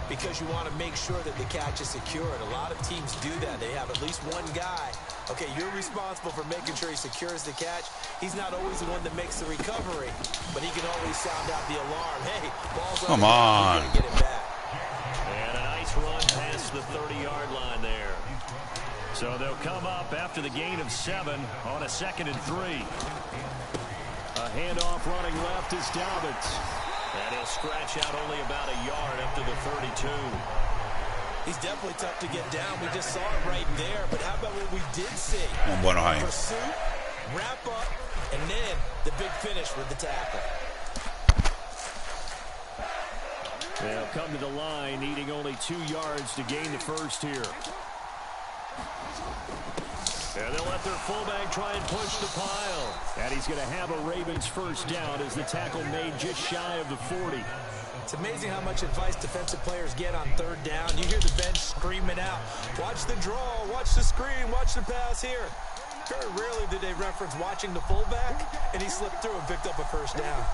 Speaker 5: because you want to make sure that the catch is secured. A lot of teams do that. They have at least one guy. Okay, you're responsible for making sure he secures the catch. He's not always the one that makes the recovery, but he can always sound out the alarm. Hey, ball's
Speaker 4: come on.
Speaker 5: Get it back.
Speaker 1: And a nice run past the 30-yard line there. So they'll come up after the gain of 7 on a 2nd and 3. A handoff running left is Dobbins. And he'll scratch out only about a yard up to the 32.
Speaker 5: He's definitely tough to get down. We just saw it right there. But how about what we did see? Pursuit, wrap up, and then the big finish with the tackle.
Speaker 1: They'll come to the line, needing only 2 yards to gain the first here. And they'll let their fullback try and push the pile. And he's going to have a Ravens first down as the tackle made just shy of the 40.
Speaker 5: It's amazing how much advice defensive players get on 3rd down. You hear the bench screaming out, watch the draw, watch the screen, watch the pass here. Very rarely did they reference watching the fullback, and he slipped through and picked up a first down.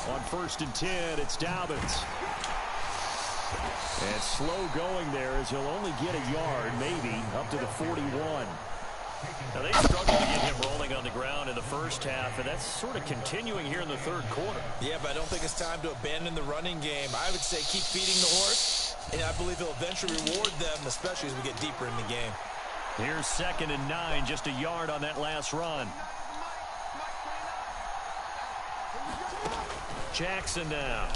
Speaker 1: On 1st and 10, it's Dobbins. And slow going there as he'll only get a yard, maybe, up to the 41. Now, they struggled to get him rolling on the ground in the first half, and that's sort of continuing here in the 3rd quarter.
Speaker 5: Yeah, but I don't think it's time to abandon the running game. I would say keep feeding the horse, and I believe he'll eventually reward them, especially as we get deeper in the game.
Speaker 1: Here's 2nd and 9, just a yard on that last run. Jackson now.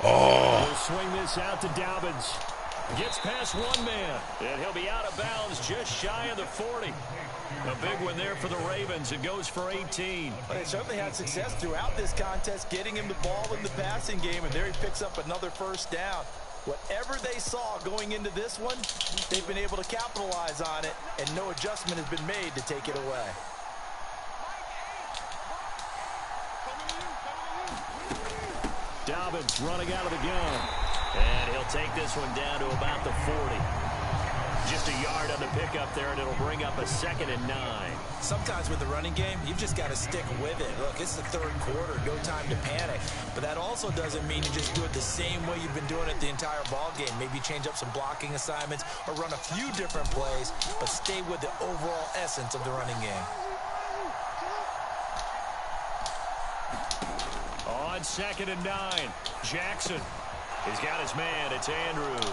Speaker 4: Oh.
Speaker 1: He'll swing this out to Dobbins. Gets past one man, and he'll be out of bounds just shy of the 40. A big one there for the Ravens. It goes for 18.
Speaker 5: Well, they certainly had success throughout this contest, getting him the ball in the passing game, and there he picks up another first down. Whatever they saw going into this one, they've been able to capitalize on it, and no adjustment has been made to take it away.
Speaker 1: Dobbins running out of the gun. And he'll take this one down to about the 40. Just a yard on the pickup there, and it'll bring up a 2nd and 9.
Speaker 5: Sometimes with the running game, you've just got to stick with it. Look, it's the 3rd quarter, no time to panic. But that also doesn't mean you just do it the same way you've been doing it the entire ball game. Maybe change up some blocking assignments or run a few different plays, but stay with the overall essence of the running game.
Speaker 1: On 2nd and 9, Jackson. He's got his man. It's Andrews.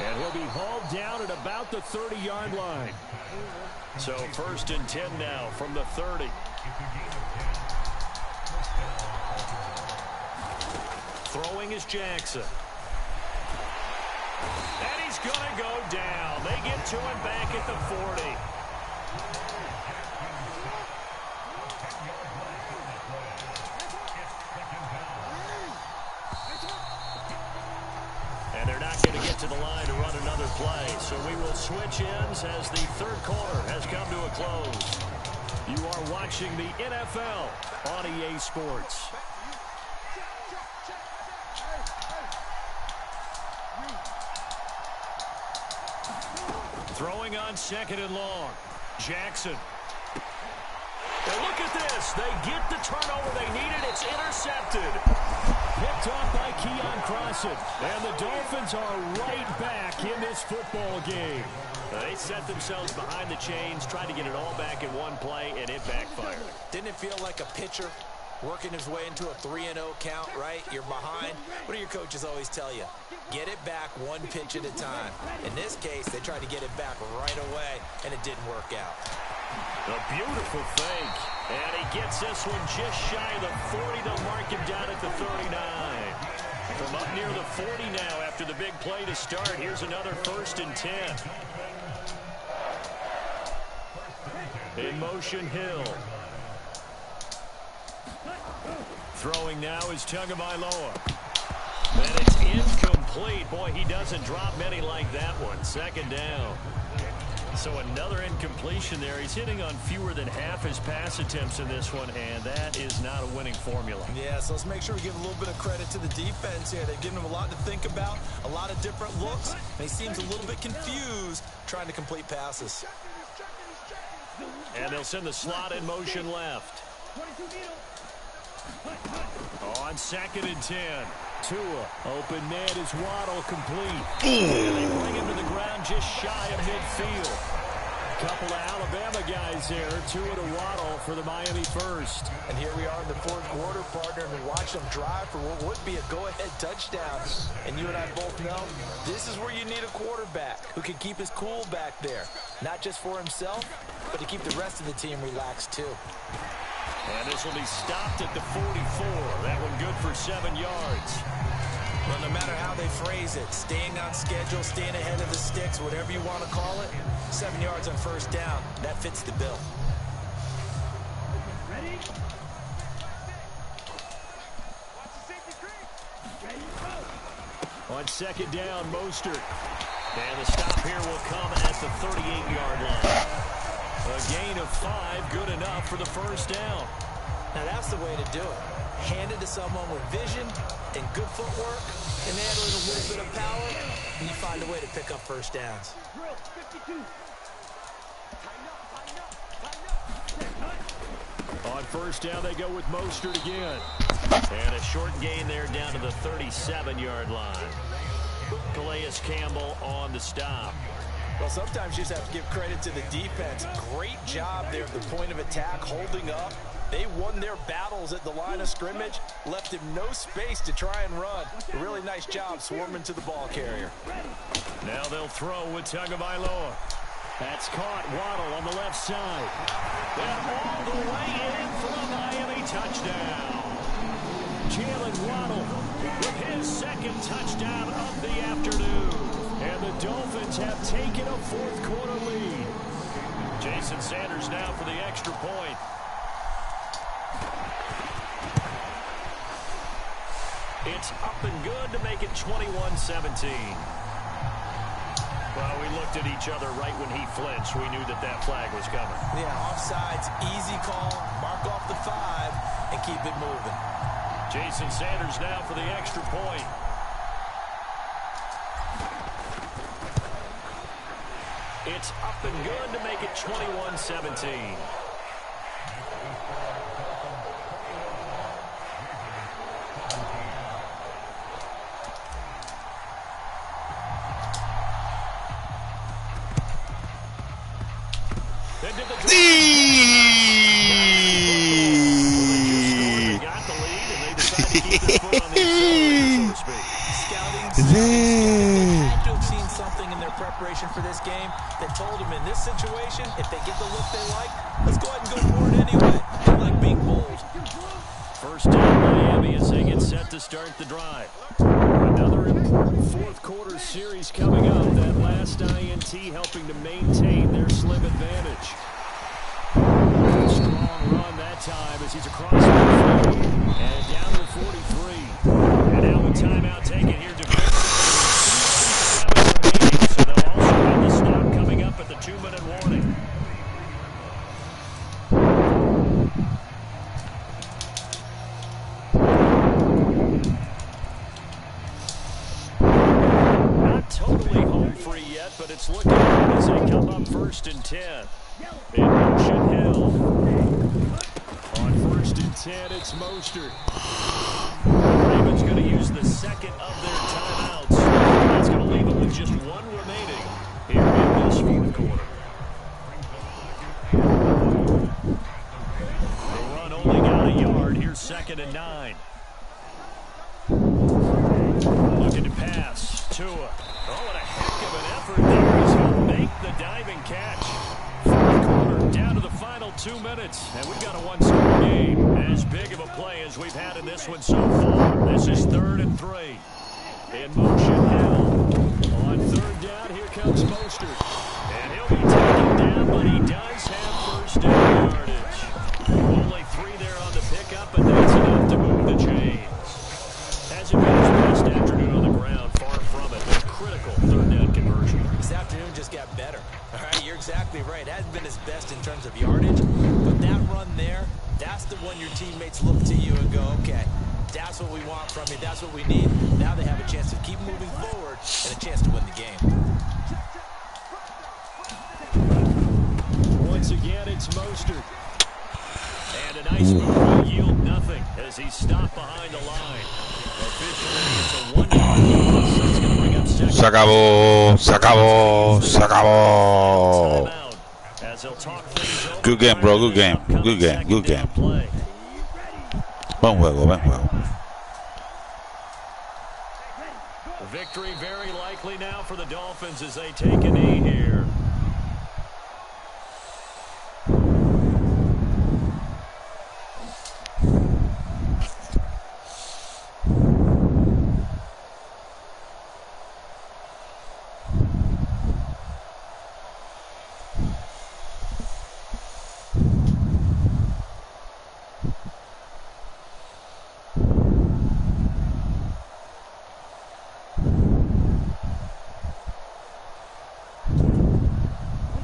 Speaker 1: And he'll be hauled down at about the 30-yard line. So 1st and 10 now from the 30. Throwing is Jackson. And he's going to go down. They get to him back at the 40. not going to get to the line to run another play. So we will switch ends as the third quarter has come to a close. You are watching the NFL on EA Sports. Throwing on second and long. Jackson. And look at this. They get the turnover they needed. It's intercepted. Picked off by Keon Crossan. And the Dolphins are right back in this football game. They set themselves behind the chains, tried to get it all back in one play, and it backfired.
Speaker 5: Didn't it feel like a pitcher working his way into a 3-0 count, right? You're behind. What do your coaches always tell you? Get it back one pitch at a time. In this case, they tried to get it back right away, and it didn't work out.
Speaker 1: A beautiful fake. And he gets this one just shy of the 40. They'll mark him down at the 39. From up near the 40 now after the big play to start. Here's another 1st and 10. In motion, Hill. Throwing now is Tagovailoa. And it's incomplete. Boy, he doesn't drop many like that one. 2nd down. So another incompletion there. He's hitting on fewer than half his pass attempts in this one, and that is not a winning formula.
Speaker 3: Yeah, so let's make sure we give a little bit of credit to the defense here. They've given him a lot to think about, a lot of different looks, and he seems a little bit confused trying to complete passes.
Speaker 1: And they'll send the slot in motion left. On 2nd and 10. Tua, open man is Waddle, complete. And they bring him to the ground just shy of midfield. Couple of Alabama guys there. Tua to Waddle for the Miami first.
Speaker 5: And here we are in the 4th quarter, partner, and we watch them drive for what would be a go-ahead touchdown. And you and I both know this is where you need a quarterback who can keep his cool back there. Not just for himself, but to keep the rest of the team relaxed too.
Speaker 1: And this will be stopped at the 44. That one good for 7 yards.
Speaker 5: Well, no matter how they phrase it, staying on schedule, staying ahead of the sticks, whatever you want to call it, 7 yards on 1st down, that fits the bill.
Speaker 2: Ready?
Speaker 1: On 2nd down, Mostert. And the stop here will come at the 38-yard line. A gain of 5, good enough for the 1st down.
Speaker 5: Now that's the way to do it. Hand it to someone with vision and good footwork, and add a little bit of power, and you find a way to pick up 1st downs.
Speaker 1: On 1st down, they go with Mostert again. And a short gain there down to the 37-yard line. Calais Campbell on the stop.
Speaker 5: Well, sometimes you just have to give credit to the defense. Great job there at the point of attack, holding up. They won their battles at the line of scrimmage, left him no space to try and run. A really nice job swarming to the ball carrier.
Speaker 1: Now they'll throw with Tagovailoa. That's caught. Waddle on the left side. And all the way in for a Miami touchdown. Jalen Waddle with his 2nd touchdown of the afternoon. And the Dolphins have taken a 4th quarter lead. Jason Sanders now for the extra point. It's up and good to make it 21-17. Well, we looked at each other right when he flinched. We knew that that flag was coming.
Speaker 5: Yeah, offsides, easy call. Mark off the 5 and keep it moving.
Speaker 1: Jason Sanders now for the extra point. It's up and good to make it 21-17.
Speaker 5: Preparation for this game that told them in this situation, if they get the look they like, let's go ahead and go for it anyway. They like being bold.
Speaker 1: 1st down Miami as they get set to start the drive. Another important 4th quarter series coming up. That last INT helping to maintain their slim advantage. A strong run that time as he's across the field and down to the 43. And now a timeout taken here defensively. yet, but it's looking good as they come up 1st and 10. In motion Hill. On 1st and 10, it's Mostert. Ravens going to use the second of their timeouts. That's going to leave them with just one remaining here in this 4th quarter. The run only got a yard. Here's 2nd and 9. Looking to pass. Tua. Oh, what a heck of an effort there as he'll make the diving catch. 4th quarter, down to the final 2 minutes, and we've got a one-score game. As big of a play as we've had in this one so far. This is 3rd and 3. In motion Hill. On 3rd down, here comes Mostert. And he'll be taken down, but he does have 1st down yardage. Only 3 there on the pickup, and that's enough to move the chains. Hasn't been his best afternoon on the ground, far from it, but critical 3rd down conversion.
Speaker 5: This afternoon just got better. All right, you're exactly right. Hasn't been his best in terms of yardage, but that run there, that's the one your teammates look to you and go, okay, that's what we want from you. That's what we need. Now they have a chance to keep moving forward and a chance to win the game.
Speaker 1: Once again, it's Mostert. And a nice move will yield nothing as he's stopped behind the line. Officially, it's a 1-yard loss. That's going to bring up 2nd.
Speaker 4: Se acabó, se acabó, se acabó.
Speaker 1: As he'll talk things over.
Speaker 4: Good game, bro. Good game. Good game. Good game. Buen juego, buen juego.
Speaker 1: Victory very likely now for the Dolphins as they take a knee here.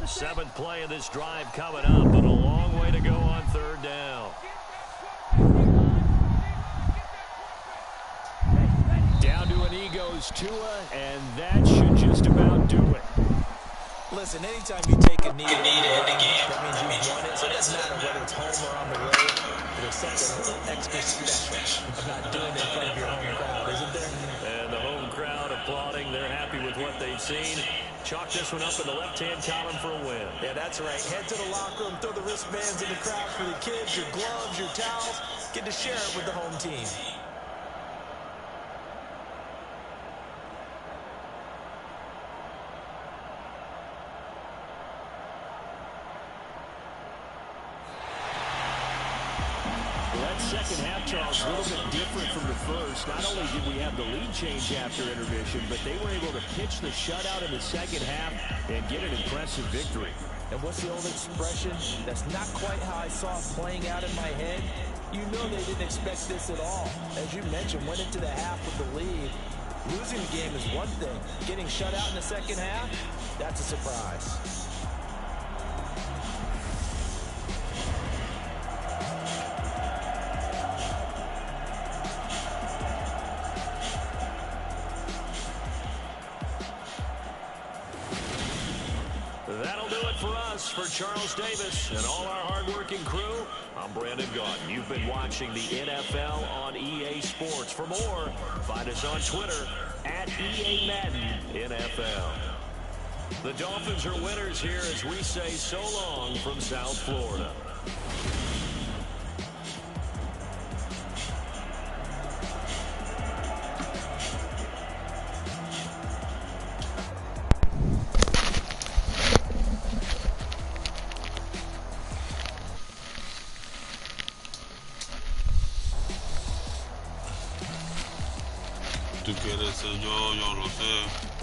Speaker 1: Seventh play of this drive coming up, but a long way to go on 3rd down. Down to an E goes Tua, and that should just about do it.
Speaker 5: Listen, anytime you take a knee to end the game, that means you won it. So it doesn't matter whether it's home or on the road. There's something extra special about doing it in front of your home crowd, isn't there?
Speaker 1: And the home crowd applauding. They're happy with what they've seen. Chalk this one up in the left-hand column for a win.
Speaker 5: Yeah, that's right. Head to the locker room, throw the wristbands in the crowd for the kids, your gloves, your towels. Get to share it with the home team.
Speaker 1: Second half, Charles, a little bit different from the first. Not only did we have the lead change after intermission, but they were able to pitch the shutout in the second half and get an impressive victory.
Speaker 5: And what's the old expression? That's not quite how I saw it playing out in my head. You know they didn't expect this at all. As you mentioned, went into the half with the lead. Losing the game is one thing. Getting shut out in the second half, that's a surprise.
Speaker 1: That'll do it for us. For Charles Davis and all our hardworking crew, I'm Brandon Gaudin. You've been watching the NFL on EA Sports. For more, find us on Twitter at EA Madden NFL. The Dolphins are winners here as we say so long from South Florida.
Speaker 4: Tú quieres ser yo lo sé.